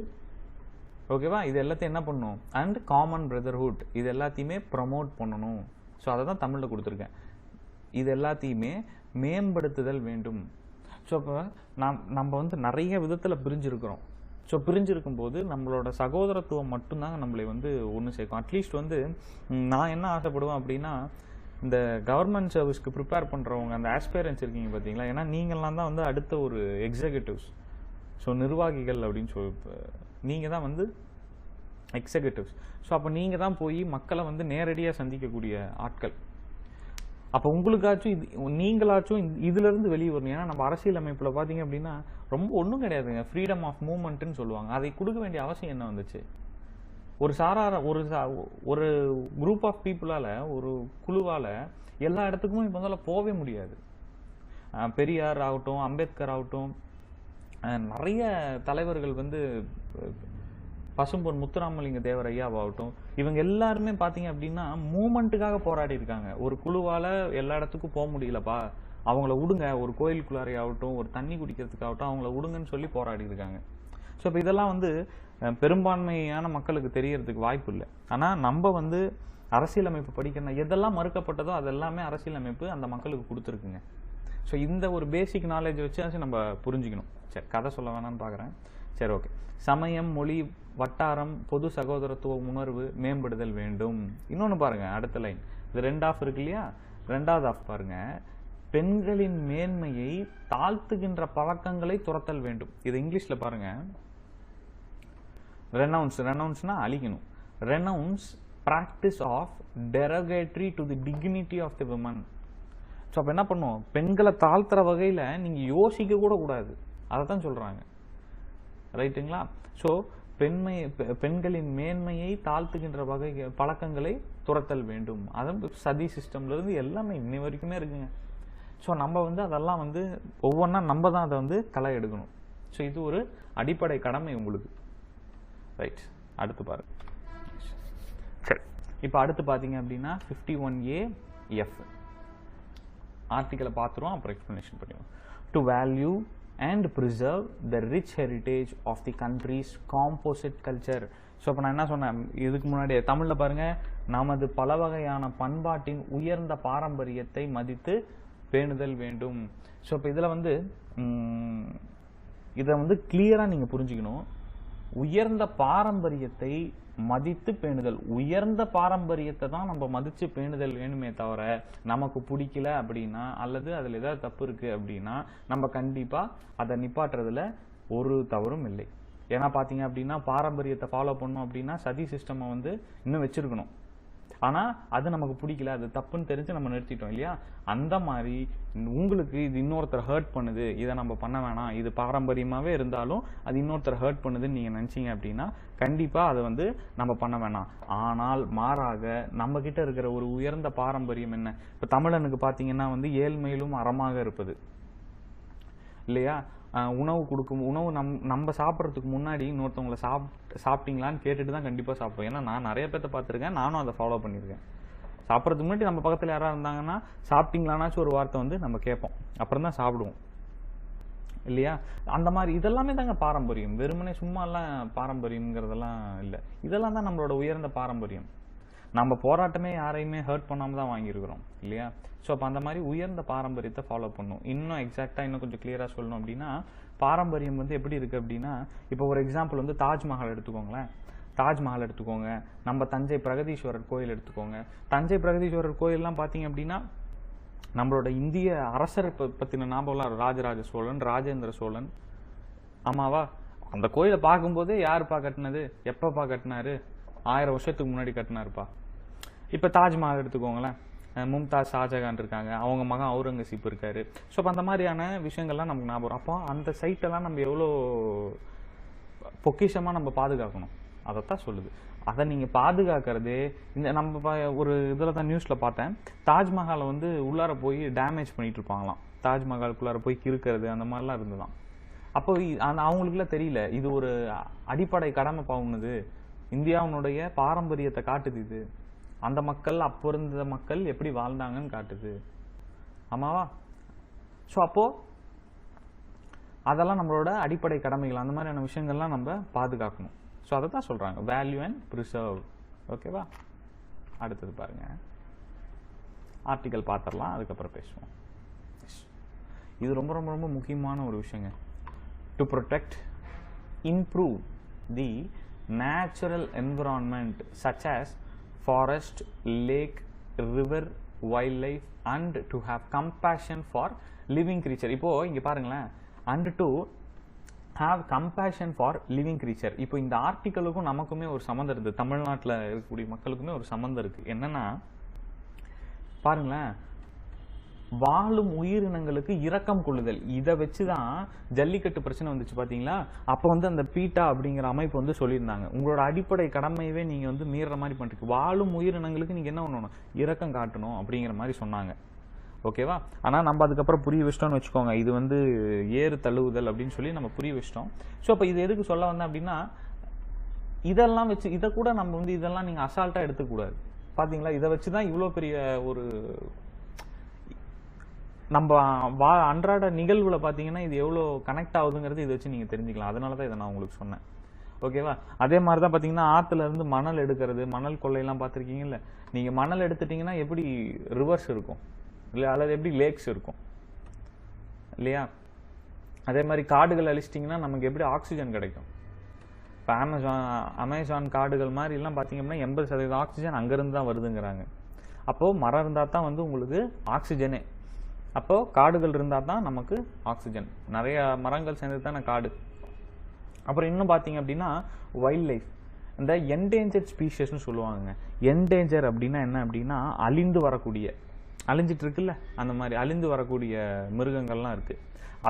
ஓகேவா? இது எல்லாத்தையும் என்ன பண்ணணும்? அண்ட் காமன் பிரதர்ஹுட், இது எல்லாத்தையுமே ப்ரமோட் பண்ணணும். ஸோ அதை தான் தமிழில் கொடுத்துருக்கேன். இது எல்லாத்தையுமே மேம்படுத்துதல் வேண்டும். ஸோ இப்போ நம்ம வந்து நிறைய விதத்தில் பிரிஞ்சிருக்கிறோம். ஸோ பிரிஞ்சிருக்கும்போது நம்மளோட சகோதரத்துவம் மட்டும்தாங்க நம்மளை வந்து ஒன்று சேர்க்கும். அட்லீஸ்ட் வந்து நான் என்ன ஆசைப்படுவேன் அப்படின்னா இந்த கவர்மெண்ட் சர்வீஸ்க்கு ப்ரிப்பேர் பண்ணுறவங்க அந்த ஆஸ்பைரன்ஸ் இருக்கீங்க பார்த்தீங்களா, ஏன்னா நீங்கள்லாம் தான் வந்து அடுத்த ஒரு எக்ஸிக்யூட்டிவ்ஸ், ஸோ நிர்வாகிகள் அப்படின்னு சொல்லி நீங்கள் தான் வந்து எக்ஸிக்யூட்டிவ்ஸ். ஸோ அப்போ நீங்கள் தான் போய் மக்களை வந்து நேரடியாக சந்திக்கக்கூடிய ஆட்கள். அப்போ உங்களுக்காச்சும் நீங்களாச்சும் இதுலேருந்து வெளியே வரணும். ஏன்னா நம்ம அரசியல் அமைப்பில் பார்த்தீங்க அப்படின்னா ரொம்ப ஒன்றும் கிடையாதுங்க, ஃப்ரீடம் ஆஃப் மூவ்மெண்ட்டுன்னு சொல்லுவாங்க. அதை கொடுக்க வேண்டிய அவசியம் என்ன வந்துச்சு? ஒரு குரூப் ஆஃப் பீப்புளால, ஒரு குழுவால எல்லா இடத்துக்குமே இப்போ முதல்ல போகவே முடியாது. பெரியார் ஆகட்டும், அம்பேத்கர் ஆகட்டும், நிறைய தலைவர்கள் வந்து, பசும்பொன் முத்துராமலிங்க தேவர் ஐயாவாகட்டும், இவங்க எல்லாருமே பாத்தீங்க அப்படின்னா மூமெண்ட்டுக்காக போராடி இருக்காங்க. ஒரு குழுவால எல்லா இடத்துக்கும் போக முடியலப்பா, அவங்கள விடுங்க, ஒரு கோயிலுக்குள்ளாரை ஆகட்டும், ஒரு தண்ணி குடிக்கிறதுக்காகட்டும் அவங்கள விடுங்கன்னு சொல்லி போராடி இருக்காங்க. ஸோ இப்போ இதெல்லாம் வந்து பெரும்பான்மையான மக்களுக்கு தெரியறதுக்கு வாய்ப்பு இல்லை. ஆனால் நம்ம வந்து அரசியலமைப்பு படிக்கணும், எதெல்லாம் மறுக்கப்பட்டதோ அதெல்லாமே அரசியலமைப்பு அந்த மக்களுக்கு கொடுத்துருக்குங்க. ஸோ இந்த ஒரு பேசிக் நாலேஜ் வச்சு நம்ம புரிஞ்சுக்கணும். சரி, கதை சொல்ல வேணாம்னு பார்க்குறேன். சரி, ஓகே. சமயம், மொழி, வட்டாரம், பொது சகோதரத்துவ உணர்வு மேம்படுதல் வேண்டும். இன்னொன்று பாருங்க, அடுத்த லைன், இது 2 ஆஃப் இருக்கு இல்லையா, 2வது ஆஃப் பாருங்க, பெண்களின் மேன்மையை தாழ்த்துகின்ற பழக்கங்களை துரத்தல் வேண்டும். இது இங்கிலீஷ்ல பாருங்க, ரெனவுன்ஸ்னா அழிக்கணும். Renounce practice of derogatory to the dignity of the women. So அப்போ என்ன பண்ணுவோம், பெண்களை தாழ்த்துற வகையில் நீங்கள் யோசிக்க கூட கூடாது, அதை தான் சொல்கிறாங்க. ரைட்டுங்களா? ஸோ பெண்களின் மேன்மையை தாழ்த்துகின்ற வகை பழக்கங்களை துரத்தல் வேண்டும். அதுவும் சதி சிஸ்டம்லேருந்து எல்லாமே இன்னை வரைக்குமே இருக்குங்க. ஸோ நம்ம வந்து அதெல்லாம் வந்து ஒவ்வொன்றா நம்ம தான் அதை வந்து களை எடுக்கணும். ஸோ இது ஒரு அடிப்படை கடமை உங்களுக்கு. ரைட், அடுத்து பாருங்க. சரி, இப்போ அடுத்து பார்த்தீங்க அப்படின்னா 51A(F) ஆர்டிக்கலை பார்த்துருவோம், அப்புறம் எக்ஸ்பிளனேஷன் பண்ணுவோம். To value and preserve the rich heritage of the country's composite culture. So இப்போ நான் என்ன சொன்னேன் இதுக்கு முன்னாடி தமிழில் பாருங்க, நமது பல வகையான பண்பாட்டின் உயர்ந்த பாரம்பரியத்தை மதித்து பேணுதல் வேண்டும். ஸோ இப்போ இதில் வந்து இதை வந்து கிளியராக நீங்கள் புரிஞ்சுக்கணும். உயர்ந்த பாரம்பரியத்தை மதித்து பேணுதல், உயர்ந்த பாரம்பரியத்தை தான் நம்ம மதித்து பேணுதல் வேணுமே தவிர, நமக்கு பிடிக்கல அப்படின்னா அல்லது அதில் ஏதாவது தப்பு இருக்கு அப்படின்னா நம்ம கண்டிப்பாக அதை நிப்பாட்டுறதுல ஒரு தவறும் இல்லை. ஏன்னா பார்த்தீங்க அப்படின்னா பாரம்பரியத்தை ஃபாலோ பண்ணோம் அப்படின்னா சதி சிஸ்டமை வந்து இன்னும் வச்சிருக்கணும். ஆனால் அது நமக்கு பிடிக்கல, அது தப்புன்னு தெரிஞ்சு நம்ம நிறுத்திட்டோம் இல்லையா? அந்த மாதிரி உங்களுக்கு இது இன்னொருத்தர் ஹர்ட் பண்ணுது, இதை நம்ம பண்ண வேணாம், இது பாரம்பரியமாகவே இருந்தாலும் அது இன்னொருத்தர் ஹர்ட் பண்ணுதுன்னு நீங்கள் நினச்சிங்க அப்படின்னா கண்டிப்பாக அதை வந்து நம்ம பண்ண வேணாம். ஆனால் மாறாக நம்ம கிட்ட இருக்கிற ஒரு உயர்ந்த பாரம்பரியம் என்ன? இப்போ தமிழனுக்கு பார்த்தீங்கன்னா வந்து ஏழ்மையிலும் அறமாக இருப்பது இல்லையா? உணவு கொடுக்கும், உணவு நம்ம சாப்பிட்றதுக்கு முன்னாடி இன்னொருத்தவங்களை சாப்பிட்டீங்களான்னு கேட்டுட்டு தான் கண்டிப்பாக சாப்பிடுவோம். ஏன்னா நான் நிறைய பேர்த்த பார்த்துருக்கேன், நானும் அதை ஃபாலோ பண்ணியிருக்கேன். சாப்பிட்றதுக்கு முன்னாடி நம்ம பக்கத்தில் யாராவது இருந்தாங்கன்னா சாப்பிட்டீங்களானாச்சும் ஒரு வார்த்தை வந்து நம்ம கேட்போம், அப்புறம் தான் சாப்பிடுவோம் இல்லையா? அந்த மாதிரி இதெல்லாமே தாங்க பாரம்பரியம். வெறுமனே சும்மாலாம் பாரம்பரியம்ங்கிறதெல்லாம் இல்லை. இதெல்லாம் தான் நம்மளோட உயர்ந்த பாரம்பரியம். நம்ம போராட்டமே யாரையுமே ஹர்ட் பண்ணாமல் தான் வாங்கியிருக்கிறோம் இல்லையா? ஸோ அப்போ அந்த மாதிரி உயர்ந்த பாரம்பரியத்தை ஃபாலோ பண்ணும். இன்னும் எக்ஸாக்டாக இன்னும் கொஞ்சம் கிளியராக சொல்லணும் அப்படின்னா, பாரம்பரியம் வந்து எப்படி இருக்குது அப்படின்னா, இப்போ ஒரு எக்ஸாம்பிள் வந்து தாஜ்மஹால் எடுத்துக்கோங்களேன். தாஜ்மஹால் எடுத்துக்கோங்க, நம்ம தஞ்சை பிரகதீஸ்வரர் கோயில் எடுத்துக்கோங்க. தஞ்சை பிரகதீஸ்வரர் கோயிலெலாம் பார்த்தீங்க அப்படின்னா நம்மளோட இந்திய அரசரை பற்றின ஞாபகம்லாம், ராஜராஜ சோழன், ராஜேந்திர சோழன், ஆமாவா? அந்த கோயிலை பார்க்கும்போதே யாருப்பா கட்டினது, எப்பப்பா கட்டினாரு, 1000 வருஷத்துக்கு முன்னாடி கட்டினாருப்பா. இப்போ தாஜ்மஹால் எடுத்துக்கோங்களேன், மும்தாஸ் ஷாஜகான் இருக்காங்க, அவங்க மகன் அவுரங்கசீப் இருக்காரு. ஸோ அப்போ அந்த மாதிரியான விஷயங்கள்லாம் நமக்கு ஞாபகம். அப்போ அந்த சைட்டெல்லாம் நம்ம எவ்வளோ பொக்கிஷமாக நம்ம பாதுகாக்கணும், அதைத்தான் சொல்லுது. அதை நீங்கள் பாதுகாக்கிறது இந்த நம்ம ஒரு இதில் தான் நியூஸில் பார்த்தேன், தாஜ்மஹாலை வந்து உள்ளார போய் டேமேஜ் பண்ணிட்டு இருப்பாங்களாம். தாஜ்மஹாலுக்குள்ளார போய் கிறுக்கிறது அந்த மாதிரிலாம் இருந்துதான். அப்போ அவங்களுக்குலாம் தெரியல, இது ஒரு அடிப்படை கடமை பாவுனது, இந்தியாவுடைய பாரம்பரியத்தை காட்டுது இது, அந்த மக்கள் அப்போ இருந்த மக்கள் எப்படி வாழ்ந்தாங்கன்னு காட்டுது, ஆமாவா? ஸோ அப்போ அதெல்லாம் நம்மளோட அடிப்படை கடமைகள். அந்த மாதிரியான விஷயங்கள்லாம் நம்ம பாதுகாக்கணும். ஸோ அதை தான் சொல்றாங்க, வேல்யூ அண்ட் ப்ரிசர்வ். ஓகேவா? அடுத்தது பாருங்க, ஆர்டிக்கல் பார்த்துடலாம், அதுக்கப்புறம் பேசுவோம். இது ரொம்ப ரொம்ப ரொம்ப முக்கியமான ஒரு விஷயங்க. To protect, improve the natural environment such as forest, lake, river, wildlife and to have compassion for living creature. இப்போ இங்க பாருங்களேன், and to have compassion for living creature. இப்போ இந்த ஆர்டிக்கலுக்கும் நமக்குமே ஒரு சம்பந்தம் இருக்கு, தமிழ்நாட்டில் இருக்கக்கூடிய மக்களுக்குமே ஒரு சம்பந்தம் இருக்கு. என்னன்னா பாருங்களேன், வாழும் உயிரினங்களுக்கு இரக்கம் கொள்ளுதல். இதை வச்சுதான் ஜல்லிக்கட்டு பிரச்சனை வந்துச்சு பாத்தீங்களா? அப்ப வந்து அந்த பீட்டா அப்படிங்கிற அமைப்பு வந்து சொல்லியிருந்தாங்க, உங்களோட அடிப்படை கடமையவே நீங்க வந்து மீற மாதிரி பண்றீங்க, வாழும் உயிரினங்களுக்கு நீங்க என்ன பண்ணணும், இரக்கம் காட்டணும் அப்படிங்கிற மாதிரி சொன்னாங்க. ஓகேவா? ஆனா நம்ம அதுக்கப்புறம் புரிய வச்சிட்டோம்னு வச்சுக்கோங்க, இது வந்து ஏறு தழுவுதல் அப்படின்னு சொல்லி நம்ம புரிய வச்சிட்டோம். ஸோ அப்ப இது எதுக்கு சொல்ல வந்தேன் அப்படின்னா, இதெல்லாம் வச்சு இதை கூட நம்ம வந்து இதெல்லாம் நீங்க அசால்ட்டா எடுத்துக்கூடாது. பாத்தீங்களா? இதை வச்சுதான் இவ்வளவு பெரிய ஒரு நம்ம அன்றாட நிகழ்வுல பாத்தீங்கன்னா இது எவ்வளவு கனெக்ட் ஆகுதுங்கிறது இதை வச்சு நீங்க தெரிஞ்சுக்கலாம். அதனாலதான் இதை நான் உங்களுக்கு சொன்னேன். ஓகேவா? அதே மாதிரிதான் பாத்தீங்கன்னா ஆத்துல இருந்து மணல் எடுக்கிறது, மணல் கொள்ளையெல்லாம் பார்த்திருக்கீங்கல்ல. நீங்க மணல் எடுத்துட்டீங்கன்னா எப்படி ரிவர்ஸ் இருக்கும் இல்ல, அல்லது எப்படி லேக்ஸ் இருக்கும் இல்லையா? அதே மாதிரி காடுகள் அழிச்சிட்டிங்கன்னா நமக்கு எப்படி ஆக்சிஜன் கிடைக்கும்? இப்போ அமேசான் காடுகள் மாதிரி எல்லாம் பார்த்தீங்க அப்படின்னா 80% ஆக்சிஜன் அங்கேருந்து தான் வருதுங்கிறாங்க. அப்போது மரம் இருந்தால் தான் வந்து உங்களுக்கு ஆக்சிஜனே. அப்போது காடுகள் இருந்தால் தான் நமக்கு ஆக்சிஜன். நிறைய மரங்கள் சேர்ந்து தானே காடு. அப்புறம் இன்னும் பார்த்தீங்க அப்படின்னா வைல்ட் லைஃப், இந்த என்டேஞ்சர்ட் ஸ்பீஷஸ்ன்னு சொல்லுவாங்க. என்டேஞ்சர் அப்படின்னா என்ன அப்படின்னா அழிந்து வரக்கூடிய, அழிஞ்சிட்டு இருக்குல்ல அந்த மாதிரி அழிந்து வரக்கூடிய மிருகங்கள்லாம் இருக்கு.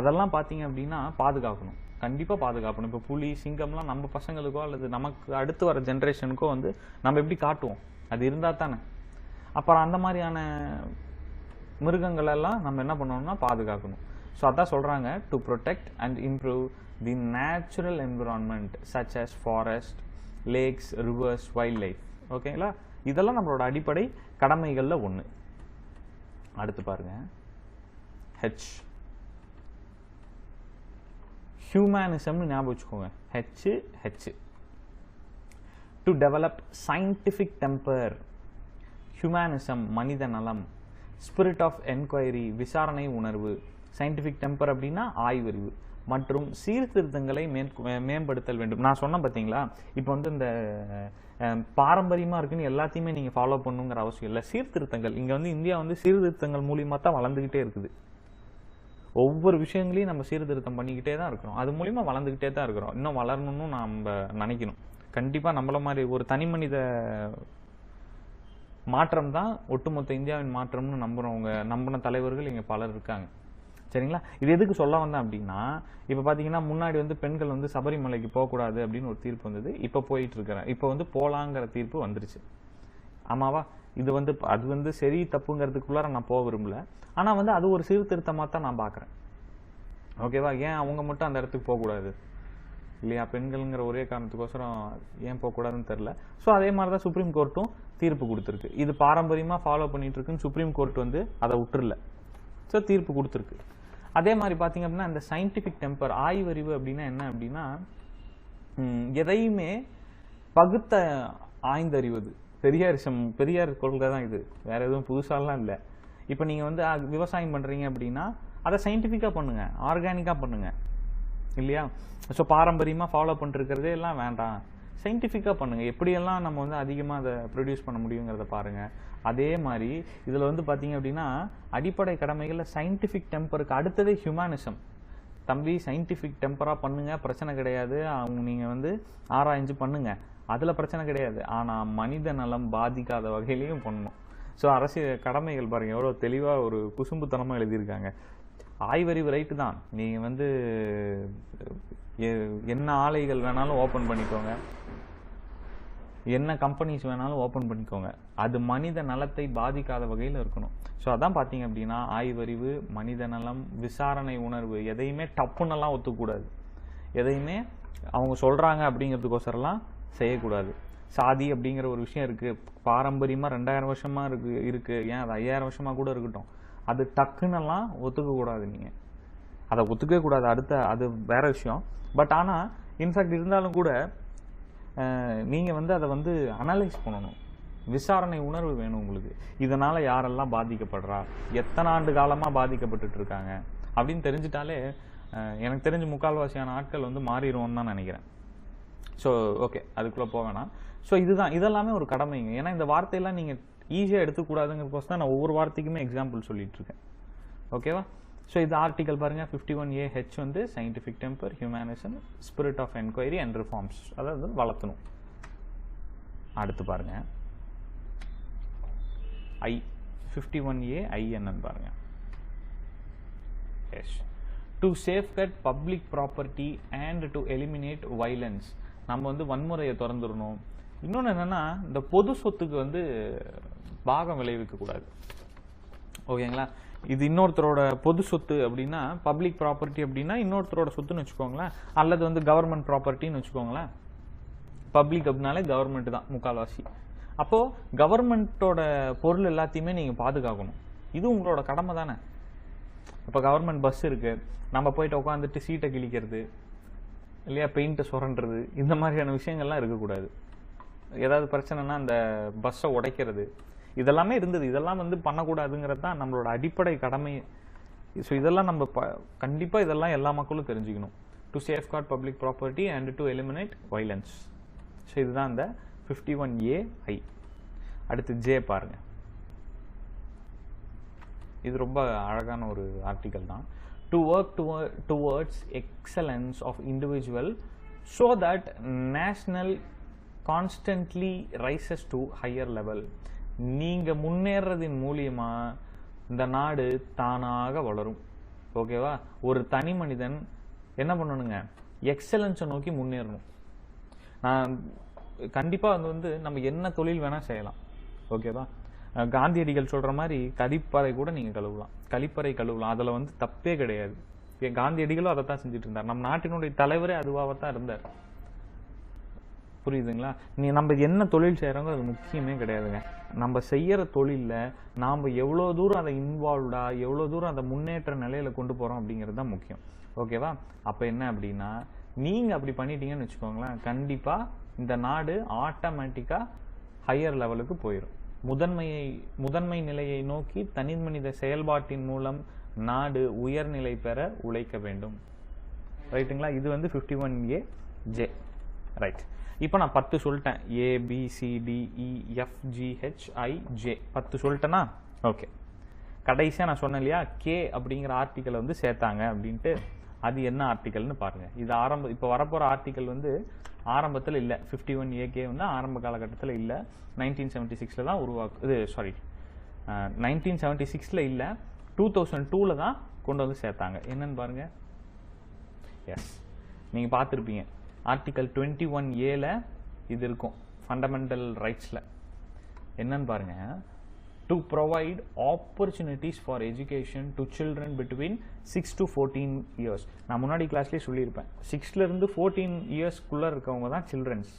அதெல்லாம் பார்த்தீங்க அப்படின்னா பாதுகாக்கணும், கண்டிப்பாக பாதுகாக்கணும். இப்போ புலி, சிங்கம்லாம் நம்ம பசங்களுக்கோ அல்லது நமக்கு அடுத்து வர ஜென்ரேஷனுக்கோ வந்து நம்ம எப்படி காட்டுவோம், அது இருந்தால் தானே. அப்புறம் அந்த மாதிரியான மிருகங்கள் எல்லாம் நம்ம என்ன பண்ணணும்னா பாதுகாக்கணும். ஸோ அதான் சொல்றாங்க, to protect and improve the natural environment such as forest, lakes, rivers, wildlife. ஓகேங்களா? இதெல்லாம் நம்மளோட அடிப்படை கடமைகள்ல ஒன்று. அடுத்து பாருங்க, ஹெச், ஹியூமனிசம்னு ஞாபகம் வச்சுக்கோங்க. H, to develop scientific temper. Humanism மனித நலம், ஸ்பிரிட் ஆஃப் என்கொயரி விசாரணை உணர்வு, சயின்டிஃபிக் டெம்பர் அப்படின்னா ஆய்வறிவு, மற்றும் சீர்திருத்தங்களை மேம்படுத்தல் வேண்டும். நான் சொன்னேன் பார்த்தீங்களா, இப்போ வந்து இந்த பாரம்பரியமா இருக்குன்னு எல்லாத்தையுமே நீங்க ஃபாலோ பண்ணுங்கிற அவசியம் இல்லை. சீர்திருத்தங்கள் இங்க வந்து இந்தியா வந்து சீர்திருத்தங்கள் மூலியமா தான் வளர்ந்துகிட்டே இருக்குது. ஒவ்வொரு விஷயங்களையும் நம்ம சீர்திருத்தம் பண்ணிக்கிட்டே தான் இருக்கிறோம், அது மூலியமா வளர்ந்துகிட்டே தான் இருக்கிறோம். இன்னும் வளரணும்னு நம்ம நினைக்கணும். கண்டிப்பா நம்மள மாதிரி ஒரு தனி மனித மாற்றம் தான் ஒட்டுமொத்த இந்தியாவின் மாற்றம்னு நம்பின தலைவர்கள் இங்க பலர் இருக்காங்க. சரிங்களா? இது எதுக்கு சொல்ல வந்தேன் அப்படின்னா, இப்ப பாத்தீங்கன்னா முன்னாடி வந்து பெண்கள் வந்து சபரிமலைக்கு போகக்கூடாது அப்படின்னு ஒரு தீர்ப்பு வந்தது. இப்ப போயிட்டு இருக்கிறேன், இப்ப வந்து போலாங்கிற தீர்ப்பு வந்துருச்சு. ஆமாவா? இது வந்து அது வந்து சரி தப்புங்கிறதுக்குள்ளார நான் போக விரும்பல. ஆனா வந்து அது ஒரு சீர்திருத்தமா தான் நான் பாக்குறேன். ஓகேவா? ஏன் அவங்க மட்டும் அந்த இடத்துக்கு போகக்கூடாது இல்லையா? பெண்கள்ங்கிற ஒரே காரணத்துக்கோசரம் ஏன் போகக்கூடாதுன்னு தெரியல. ஸோ அதே மாதிரிதான் சுப்ரீம் கோர்ட்டும் தீர்ப்பு கொடுத்துருக்கு. இது பாரம்பரியமா ஃபாலோ பண்ணிட்டு இருக்குன்னு சுப்ரீம் கோர்ட் வந்து அதை விட்டுறல. ஸோ தீர்ப்பு கொடுத்துருக்கு. அதே மாதிரி பார்த்தீங்க அப்படின்னா இந்த சயின்டிஃபிக் டெம்பர் ஆய்வறிவு அப்படின்னா என்ன அப்படின்னா, எதையுமே பகுத்த ஆய்ந்தறிவது. பெரியார் கொள்கை தான் இது, வேற எதுவும் புதுசாலாம் இல்லை. இப்போ நீங்க வந்து விவசாயம் பண்றீங்க அப்படின்னா அதை சயின்டிஃபிக்கா பண்ணுங்க, ஆர்கானிக்கா பண்ணுங்க இல்லையா? ஸோ பாரம்பரியமா ஃபாலோ பண்ணிருக்கிறதே எல்லாம் வேண்டாம், சயின்டிஃபிக்கா பண்ணுங்க. எப்படியெல்லாம் நம்ம வந்து அதிகமா அதை ப்ரொடியூஸ் பண்ண முடியுங்கிறத பாருங்க. அதே மாதிரி இதுல வந்து பாத்தீங்க அப்படின்னா அடிப்படை கடமைகள்ல சயின்டிஃபிக் டெம்பருக்கு அடுத்ததே ஹியூமனிசம். தம்பி சயின்டிஃபிக் டெம்பரா பண்ணுங்க, பிரச்சனை கிடையாது. அவங்க நீங்க வந்து ஆராய்ஞ்சு பண்ணுங்க, அதுல பிரச்சனை கிடையாது. ஆனா மனித நலம் பாதிக்காத வகையிலையும் பண்ணணும். ஸோ அரசியல் கடமைகள் பாருங்க எவ்வளவு தெளிவா ஒரு குசும்புத்தனமா எழுதியிருக்காங்க. ஆய்வறிவு ரைட்டு தான், நீங்க வந்து என்ன ஆலைகள் வேணாலும் ஓபன் பண்ணிக்கோங்க, என்ன கம்பெனிஸ் வேணாலும் ஓபன் பண்ணிக்கோங்க, அது மனித நலத்தை பாதிக்காத வகையில் இருக்கணும். ஸோ அதான் பார்த்தீங்க அப்படின்னா ஆய்வறிவு, மனித நலம், விசாரணை உணர்வு, எதையுமே டப்புன்னெல்லாம் ஒத்துக்கூடாது, எதையுமே அவங்க சொல்றாங்க அப்படிங்கிறதுக்கோசரம்லாம் செய்யக்கூடாது. சாதி அப்படிங்கிற ஒரு விஷயம் இருக்கு, பாரம்பரியமா 2000 வருஷமா இருக்கு, ஏன் அது 5000 வருஷமா கூட இருக்கட்டும், அது டக்குன்னெல்லாம் ஒத்துக்க கூடாது. நீங்க அதை ஒத்துக்கவே கூடாது, அடுத்த அது வேற விஷயம். பட் ஆனா இன்ஃபேக்ட் இருந்தாலும் கூட நீங்க வந்து அதை வந்து அனலைஸ் பண்ணணும், விசாரணை உணர்வு வேணும் உங்களுக்கு. இதனால யாரெல்லாம் பாதிக்கப்படுறா, எத்தனை ஆண்டு காலமா பாதிக்கப்பட்டு இருக்காங்க அப்படின்னு தெரிஞ்சிட்டாலே எனக்கு தெரிஞ்சு முக்கால்வாசியான ஆட்கள் வந்து மாறிடுவோம்னு தான் நினைக்கிறேன். ஸோ ஓகே, அதுக்குள்ள போவேணாம். ஸோ இதுதான், இதெல்லாமே ஒரு கடமைங்க. ஏன்னா இந்த வார்த்தையெல்லாம் நீங்க ஈஸியா எடுத்துக்கூடாதுங்கிறதுக்கோசம் தான் நான் ஒவ்வொரு வார்த்தைக்குமே எக்ஸாம்பிள் சொல்லிட்டு இருக்கேன். ஓகேவா? ஸோ இது ஆர்டிகல் பாருங்க 51A(H) வந்து scientific temper, humanism, spirit of enquiry and reforms, அதாவது வளர்த்தணும். அடுத்து பாருங்க I 51A I என்னன்னு பாருங்க. To safeguard public property and to eliminate violence. நம்ம வந்து வன்முறையை திறந்துடணும். இன்னொன்று என்னன்னா, இந்த பொது சொத்துக்கு வந்து பாகம் விளைவிக்க கூடாது. ஓகேங்களா? இது இன்னொருத்தரோட பொது சொத்து அப்படின்னா, பப்ளிக் ப்ராப்பர்ட்டி அப்படின்னா இன்னொருத்தரோட சொத்துன்னு வச்சுக்கோங்களேன், அல்லது வந்து கவர்மெண்ட் ப்ராப்பர்ட்டின்னு வச்சுக்கோங்களேன். பப்ளிக் அப்படின்னாலே கவர்மெண்ட் தான் முக்கால்வாசி. அப்போ கவர்மெண்ட்டோட பொருள் எல்லாத்தையுமே நீங்க பாதுகாக்கணும். இது உங்களோட கடமை தானே. இப்போ கவர்மெண்ட் பஸ் இருக்கு, நம்ம போயிட்டு உட்காந்துட்டு சீட்டை கிழிக்கிறது இல்லையா, பெயிண்ட்டை சுரண்டுறது, இந்த மாதிரியான விஷயங்கள்லாம் இருக்கக்கூடாது. ஏதாவது பிரச்சனைனா அந்த பஸ்ஸை உடைக்கிறது, இதெல்லாமே இருந்தது. இதெல்லாம் வந்து பண்ணக்கூடாதுங்கிறது தான் நம்மளோட அடிப்படை கடமை. ஸோ இதெல்லாம் நம்ம கண்டிப்பாக இதெல்லாம் எல்லா மக்களும் தெரிஞ்சுக்கணும். To safeguard public property and to eliminate violence. So இதுதான் இந்த 51A(I). அடுத்து ஜே பாருங்க. இது ரொம்ப அழகான ஒரு ஆர்டிக்கல் தான். To work towards excellence of individual so that national constantly rises to higher level. நீங்க முன்னேறதின் மூலியமா இந்த நாடு தானாக வளரும். ஓகேவா? ஒரு தனி மனிதன் என்ன பண்ணணுங்க, எக்ஸலன்ஸை நோக்கி முன்னேறணும். நான் கண்டிப்பா வந்து நம்ம என்ன தொழில் வேணா செய்யலாம். ஓகேவா? காந்தியடிகள் சொல்ற மாதிரி கழிப்பறை கூட நீங்க கழுவலாம், கழிப்பறை கழுவலாம், அதுல வந்து தப்பே கிடையாது. காந்தியடிகளும் அதை தான் செஞ்சுட்டு இருந்தார். நம்ம நாட்டினுடைய தலைவரே அதுவாகத்தான் இருந்தார். புரியுதுங்களா? நம்ம என்ன தொழில் செய்யறோங்க அது முக்கியமே கிடையாதுங்க. நம்ம செய்யற தொழில்ல நாம எவ்வளவு தூரம் அதை இன்வால்வ்டா, எவ்வளவு தூரம் அதை முன்னேற்ற நிலையில கொண்டு போறோம் அப்படிங்கிறது தான் முக்கியம். ஓகேவா? அப்ப என்ன அப்படின்னா, நீங்க அப்படி பண்ணிட்டீங்கன்னு வச்சுக்கோங்களேன், கண்டிப்பா இந்த நாடு ஆட்டோமேட்டிக்கா ஹையர் லெவலுக்கு போயிடும். முதன்மை நிலையை நோக்கி தனி மனித செயல்பாட்டின் மூலம் நாடு உயர்நிலை பெற உழைக்க வேண்டும். ரைட்டுங்களா? இது வந்து 51A(J). ரைட். இப்போ நான் 10 சொல்லிட்டேன். ABCDEFGHIJ 10 சொல்லிட்டேனா? ஓகே. கடைசியா நான் சொன்னேன் இல்லையா, கே அப்படிங்கிற ஆர்டிக்கலை வந்து சேர்த்தாங்க அப்படின்ட்டு. அது என்ன ஆர்டிக்கல்னு பாருங்க. இது இப்போ வரப்போற ஆர்டிக்கல் வந்து ஆரம்பத்தில் இல்லை. 51AK வந்து ஆரம்ப காலகட்டத்தில் இல்லை. 1976 தான் இது 1976 இல்லை, 2002 தான் கொண்டு வந்து சேர்த்தாங்க. என்னன்னு பாருங்க. எஸ், நீங்க பார்த்துருப்பீங்க. ஆர்டிகல் 21A இது இருக்கும், ஃபண்டமெண்டல் ரைட்ஸ்ல. என்னன்னு பாருங்க. To provide opportunities for education to children between 6 to 14 years. நான் முன்னாடி கிளாஸ்லேயே சொல்லியிருப்பேன், 6ல இருந்து 14 இயர்ஸ்க்குள்ள இருக்கவங்க தான் சில்ட்ரன்ஸ்,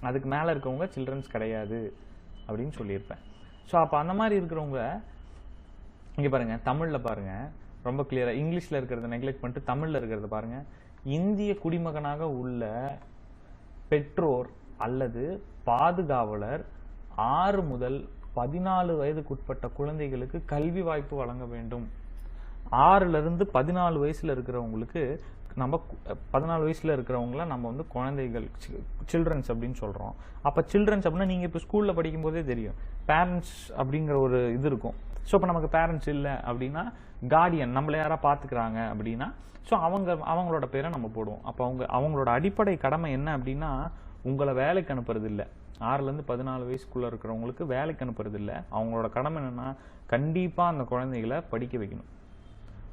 அதுக்கு மேலே இருக்கவங்க சில்ட்ரன்ஸ் கிடையாது அப்படின்னு சொல்லியிருப்பேன். ஸோ அப்போ அந்த மாதிரி இருக்கிறவங்க இங்கே பாருங்க, தமிழில் பாருங்க ரொம்ப கிளியராக. இங்கிலீஷில் இருக்கிறத நெக்லெக்ட் பண்ணிட்டு தமிழில் இருக்கிறத பாருங்க. இந்திய குடிமகனாக உள்ள பெற்றோர் அல்லது பாதுகாவலர் 6 முதல் 14 வயதுக்குட்பட்ட குழந்தைகளுக்கு கல்வி வாய்ப்பு வழங்க வேண்டும். 6ல இருந்து 14 வயசுல இருக்கிறவங்களுக்கு நம்ம 14 வயசுல இருக்கிறவங்கள நம்ம வந்து குழந்தைகள், சில்ட்ரன்ஸ் அப்படின்னு சொல்றோம். அப்ப சில்ட்ரன்ஸ் அப்படின்னா நீங்க இப்ப ஸ்கூல்ல படிக்கும் போதே தெரியும், பேரண்ட்ஸ் அப்படிங்கிற ஒரு இது இருக்கும். ஸோ இப்போ நமக்கு பேரண்ட்ஸ் இல்லை அப்படின்னா கார்டியன், நம்மள யாரா பாத்துக்கிறாங்க அப்படின்னா ஸோ அவங்களோட பேரை நம்ம போடுவோம். அப்போ அவங்களோட அடிப்படை கடமை என்ன அப்படின்னா, உங்களை வேலைக்கு அனுப்புறது இல்லை. 6ல இருந்து 14 வயசுக்குள்ள இருக்கிறவங்களுக்கு வேலைக்கு அனுப்புறது இல்லை. அவங்களோட கடமை என்னன்னா, கண்டிப்பா அந்த குழந்தைகளை படிக்க வைக்கணும்.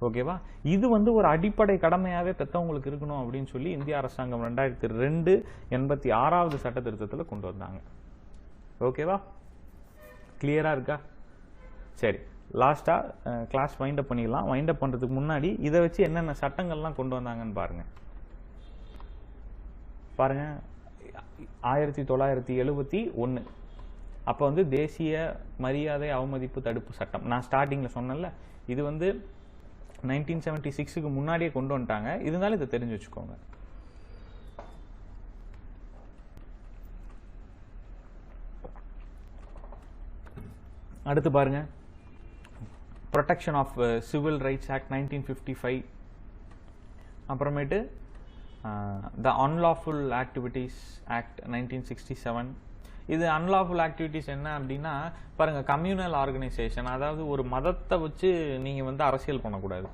ஓகேவா? இது வந்து ஒரு அடிப்படை கடமையாவே பெற்றவங்களுக்கு இருக்கணும் அப்படின்னு சொல்லி இந்திய அரசாங்கம் 2002 86வது சட்ட திருத்தத்துல கொண்டு வந்தாங்க. ஓகேவா? கிளியரா இருக்கா? சரி, லாஸ்டா கிளாஸ் வைண்ட் அப் பண்ணிடலாம். வைண்ட் அப் பண்றதுக்கு முன்னாடி இதை வச்சு என்னென்ன சட்டங்கள்லாம் கொண்டு வந்தாங்கன்னு பாருங்க. 1971 அப்போ வந்து தேசிய மரியாதை அவமதிப்பு தடுப்பு சட்டம். நான் ஸ்டார்டிங்ல சொன்னேன்ல, இது வந்து 1976க்கு முன்னாடியே கொண்டு வந்துட்டாங்க. இருந்தாலும் இதை தெரிஞ்சு வச்சுக்கோங்க. அடுத்து பாருங்க, protection of civil rights act 1955. அப்புறமேட்டு த அன்லாஃபுல் ஆக்டிவிட்டீஸ் ஆக்ட் 1967. இது அன்லாஃபுல் ஆக்டிவிட்டீஸ் என்ன அப்படின்னா பாருங்க, கம்யூனல் ஆர்கனைசேஷன், அதாவது ஒரு மதத்தை வச்சு நீங்க வந்து அரசியல் பண்ணக்கூடாது.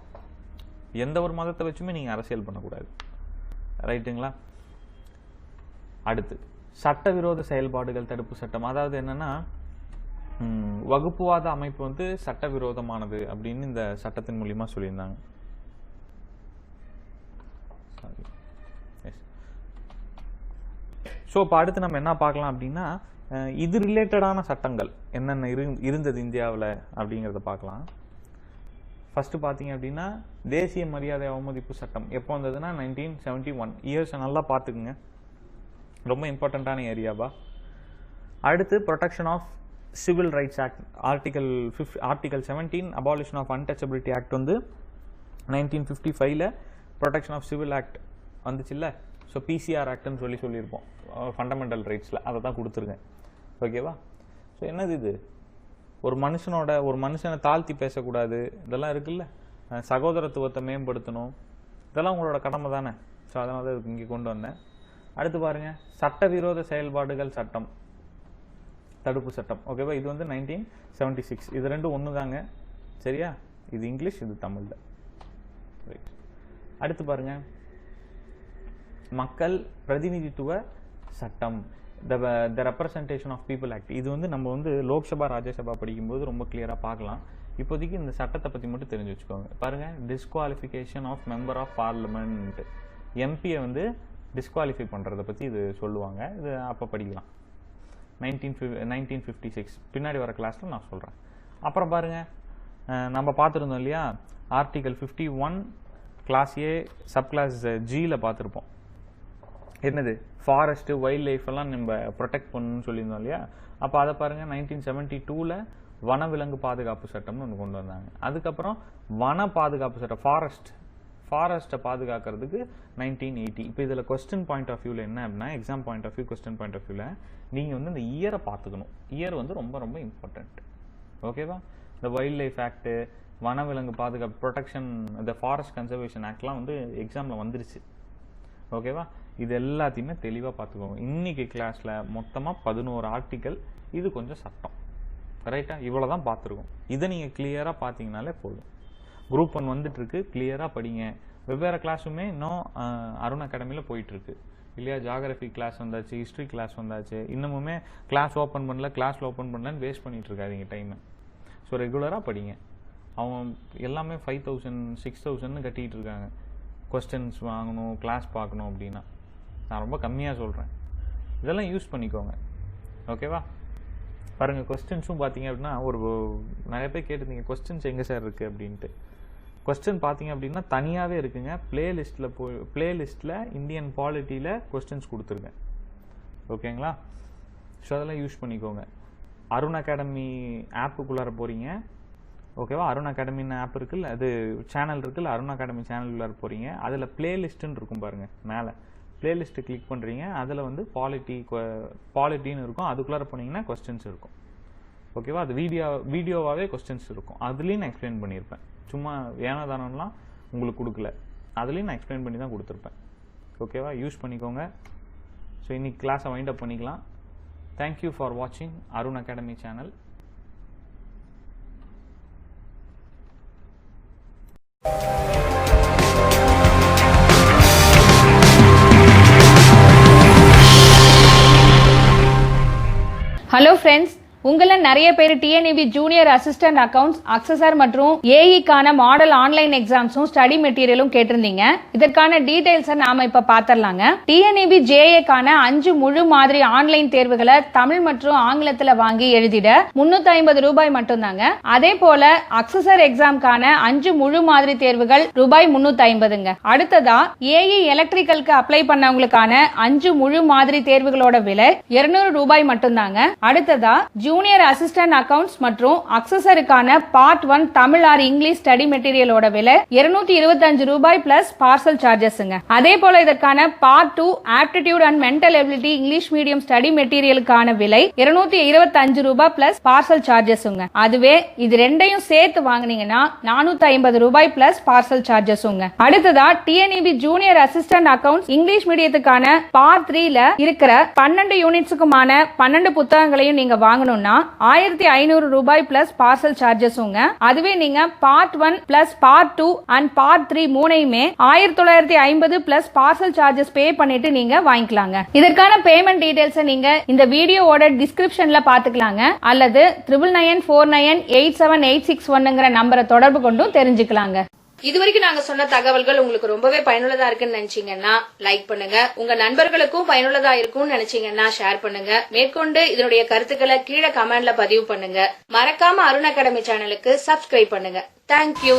எந்த ஒரு மதத்தை வச்சுமே நீங்க அரசியல் பண்ணக்கூடாது. ரைட்டுங்களா? அடுத்து சட்டவிரோத செயல்பாடுகள் தடுப்பு சட்டம். அதாவது என்னன்னா, வகுப்புவாத அமைப்பு வந்து சட்டவிரோதமானது அப்படின்னு இந்த சட்டத்தின் மூலியமா சொல்லியிருந்தாங்க. ஸோ இப்போ அடுத்து நம்ம என்ன பார்க்கலாம் அப்படின்னா இது ரிலேட்டடான சட்டங்கள் என்னென்ன இருந்தது இந்தியாவில் அப்படிங்கிறத பார்க்கலாம். ஃபர்ஸ்ட் பார்த்தீங்க அப்படின்னா தேசிய மரியாதை அவமதிப்பு சட்டம் எப்போ வந்ததுன்னா 1971. இயர்ஸை நல்லா பார்த்துக்குங்க, ரொம்ப இம்பார்ட்டண்ட்டான ஏரியாவா. அடுத்து protection of civil rights act article 17 abolition of untouchability act வந்து 1955 ப்ரொடெக்ஷன் ஆஃப் சிவில் ஆக்ட் வந்துச்சு இல்லை. ஸோ பிசிஆர் ஆக்ட்னு சொல்லியிருப்போம் ஃபண்டமெண்டல் ரைட்ஸில், அதை தான் கொடுத்துருங்க. ஓகேவா? ஸோ என்னது இது, ஒரு மனுஷனை தாழ்த்தி பேசக்கூடாது, இதெல்லாம் இருக்குல்ல, சகோதரத்துவத்தை மேம்படுத்தணும், இதெல்லாம் உங்களோட கடமை தானே. ஸோ அதனால தான் இங்கே கொண்டு வந்தேன். அடுத்து பாருங்க, சட்டவிரோத செயல்பாடுகள் சட்டம், தடுப்பு சட்டம். ஓகேவா? இது வந்து 1976. இது ரெண்டும் ஒன்று தாங்க, சரியா? இது இங்கிலீஷ், இது தமிழில். ரைட். அடுத்து பாருங்க, மக்கள் பிரதிநிதித்துவ சட்டம், the representation of people act. இது வந்து நம்ம வந்து லோக்சபா ராஜ்யசபா படிக்கும்போது ரொம்ப கிளியராக பார்க்கலாம். இப்போதைக்கு இந்த சட்டத்தை பற்றி மட்டும் தெரிஞ்சு வச்சுக்கோங்க. பாருங்க, disqualification of member of parliament, எம்பியை வந்து டிஸ்குவாலிஃபை பண்ணுறதை பற்றி இது சொல்லுவாங்க. இது அப்போ படிக்கலாம். 1956 பின்னாடி வர கிளாஸில் நான் சொல்கிறேன். அப்புறம் பாருங்க, நம்ம பார்த்துருந்தோம் இல்லையா, article 51 class A sub class ஜியில் பார்த்துருப்போம். என்னது, ஃபாரஸ்ட்டு வைல்ட் லைஃப் எல்லாம் நம்ம ப்ரொடெக்ட் பண்ணணும்னு சொல்லியிருந்தோம் இல்லையா. அப்போ அதை பாருங்கள், 1972 வனவிலங்கு பாதுகாப்பு சட்டம்னு ஒன்று கொண்டு வந்தாங்க. அதுக்கப்புறம் வன பாதுகாப்பு சட்டம், ஃபாரஸ்ட்டை பாதுகாக்கிறதுக்கு 1980. இப்போ இதில் கொஸ்டின் பாயிண்ட் ஆஃப் வியூவில் என்ன அப்படின்னா, exam point of view, question point of வியூவில் நீங்கள் வந்து இந்த இயரை பார்த்துக்கணும். இயர் வந்து ரொம்ப ரொம்ப இம்பார்ட்டண்ட். ஓகேவா? இந்த வைல்ட் லைஃப் ஆக்ட்டு, வனவிலங்கு பாதுகாப்பு, ப்ரொடெக்ஷன், இந்த ஃபாரஸ்ட் கன்சர்வேஷன் ஆக்ட்லாம் வந்து எக்ஸாமில் வந்துருச்சு. ஓகேவா? இது எல்லாத்தையுமே தெளிவாக பார்த்துக்கோங்க. இன்னைக்கு கிளாஸில் மொத்தமாக 11 ஆர்டிக்கல், இது கொஞ்சம் சட்டம். ரைட்டா? இவ்வளோ தான் பார்த்துருக்கோம். இதை நீங்கள் கிளியராக பார்த்தீங்கனாலே போதும். குரூப் 1 வந்துட்டு இருக்கு, கிளியராக படிங்க. வெவ்வேறு கிளாஸுமே இன்னும் அருண் அகாடமியில் போயிட்டுருக்கு இல்லையா. ஜாகிரபி கிளாஸ் வந்தாச்சு, ஹிஸ்ட்ரி கிளாஸ் வந்தாச்சு. இன்னமுமே கிளாஸ் ஓப்பன் பண்ணலன்னு வேஸ்ட் பண்ணிட்டு இருக்காதீங்க டைமை. ஸோ ரெகுலராக படிங்க. அவங்க எல்லாமே 5000 6000 கட்டிகிட்டு இருக்காங்க. கொஸ்டின்ஸ் வாங்கணும், கிளாஸ் பார்க்கணும் அப்படின்னா நான் ரொம்ப கம்மியாக சொல்கிறேன். இதெல்லாம் யூஸ் பண்ணிக்கோங்க. ஓகேவா? பாருங்கள், கொஸ்டின்ஸும் பார்த்தீங்க அப்படின்னா நிறைய பேர் கேட்டிருந்தீங்க கொஸ்டின்ஸ் எங்கே சார் இருக்குது அப்படின்ட்டு. கொஸ்டின் பார்த்தீங்க அப்படின்னா தனியாகவே இருக்குங்க. பிளேலிஸ்ட்டில் இந்தியன் பாலிட்டியில் கொஸ்டின்ஸ் கொடுத்துருங்க. ஓகேங்களா? ஸோ அதெல்லாம் யூஸ் பண்ணிக்கோங்க. அருண் அகாடமி ஆப்புக்குள்ளார போகிறீங்க. ஓகேவா? அருண் அகாடமின்னு ஆப் இருக்குல்ல, அது சேனல் இருக்குல்ல, அருண் அகாடமி சேனலுக்குள்ளார போகிறீங்க. அதில் பிளேலிஸ்ட்டுன்னு இருக்கும் பாருங்கள், மேலே பிளேலிஸ்ட்டு கிளிக் பண்ணுறீங்க. அதில் வந்து பாலிட்டின்னு இருக்கும். அதுக்குள்ளார போனீங்கன்னா கொஸ்டின்ஸ் இருக்கும். ஓகேவா? அது வீடியோவாகவே கொஸ்டின்ஸ் இருக்கும். அதுலேயும் நான் எக்ஸ்பிளைன் பண்ணியிருப்பேன். சும்மா ஏனதானம்லாம் உங்களுக்கு கொடுக்கல, அதுலேயும் நான் எக்ஸ்பிளைன் பண்ணி தான் கொடுத்துருப்பேன். ஓகேவா? யூஸ் பண்ணிக்கோங்க. ஸோ இன்னைக்கு கிளாஸை வைண்ட் அப் பண்ணிக்கலாம். தேங்க்யூ ஃபார் வாட்சிங் Arun academy channel. Hello friends, உங்கள நிறைய பேர் டிஎன்இபி ஜூனியர் அசிஸ்டன்ட் அக்கவுண்ட்ஸ், அக்சஸர் மற்றும் ஏஇக்கான மாடல் ஆன்லைன் எக்ஸாம்ஸும் ஸ்டடி மெட்டீரியலும் கேட்டிருந்தீங்க. இதற்கான டீடைல்ஸை நாம இப்ப பாத்திரலாங்க. டிஎன்இபி ஜேஏக்கான 5 முழு மாதிரி ஆன்லைன் தேர்வுகளை தமிழ் மற்றும் ஆங்கிலத்துல வாங்கி எழுதிட 350 ரூபாய் மட்டும்தாங்க. அதே போல அக்சஸர் எக்ஸாம்கான 5 முழு மாதிரி தேர்வுகள் ரூபாய் 350ங்க. அடுத்ததா ஏஇ எலக்ட்ரிக்கலுக்கு அப்ளை பண்ணவங்களுக்கான 5 முழு மாதிரி தேர்வுகளோட விலை 200 ரூபாய் மட்டும்தாங்க. அடுத்ததா ஜூனியர் அசிஸ்டன்ட் அக்கவுண்ட்ஸ் மற்றும் அக்சஸருக்கான part 1 Tamil or English study மெட்டீரியலோட விலை 225 ரூபாய் பிளஸ் பார்சல் சார்ஜஸ்ங்க. அதே போல இதற்கான part 2 aptitude and mental ability English medium study மெட்டீரியலுக்கான விலை 225 ரூபாய் பிளஸ் பார்சல் சார்ஜஸ்ங்க. அதுவே இது ரெண்டையும் சேர்த்து வாங்குனீங்கன்னா 450 ரூபாய் பிளஸ் பார்சல் சார்ஜஸ்ங்க. அடுத்ததா TNEB junior assistant accounts English மீடியத்துக்கான பார்ட் 3ல இருக்கிற 12 யூனிட்ஸுக்குமான 12 புத்தகங்களையும் நீங்க வாங்கணும்னா 1500 ரூபாய் பிளஸ் பார்சல் சார்ஜஸ். அதுவே நீங்க part 1 plus part 2 and part 3 மூணையுமே 1950 plus parcel charges பே பண்ணிட்டு நீங்க வாங்கிக்கலாங்க. இதற்கான பேமெண்ட் டீடைல்ஸ் நீங்க இந்த வீடியோவோட டிஸ்கிரிப்ஷன்ல பாத்துக்கலாங்க. அல்லது 9994987861 நம்பரை தொடர்பு கொண்டும் தெரிஞ்சுக்கலாங்க. இதுவரைக்கும் நாங்க சொன்ன தகவல்கள் உங்களுக்கு ரொம்பவே பயனுள்ளதா இருக்குன்னு நினைச்சீங்கன்னா லைக் பண்ணுங்க. உங்க நண்பர்களுக்கும் பயனுள்ளதா இருக்கும்னு நினைச்சீங்கன்னா ஷேர் பண்ணுங்க. மேற்கொண்டு இதனுடைய கருத்துக்களை கீழே கமெண்ட்ல பதிவு பண்ணுங்க. மறக்காம அருண் அகாடமி சேனலுக்கு சப்ஸ்கிரைப் பண்ணுங்க. தேங்க்யூ.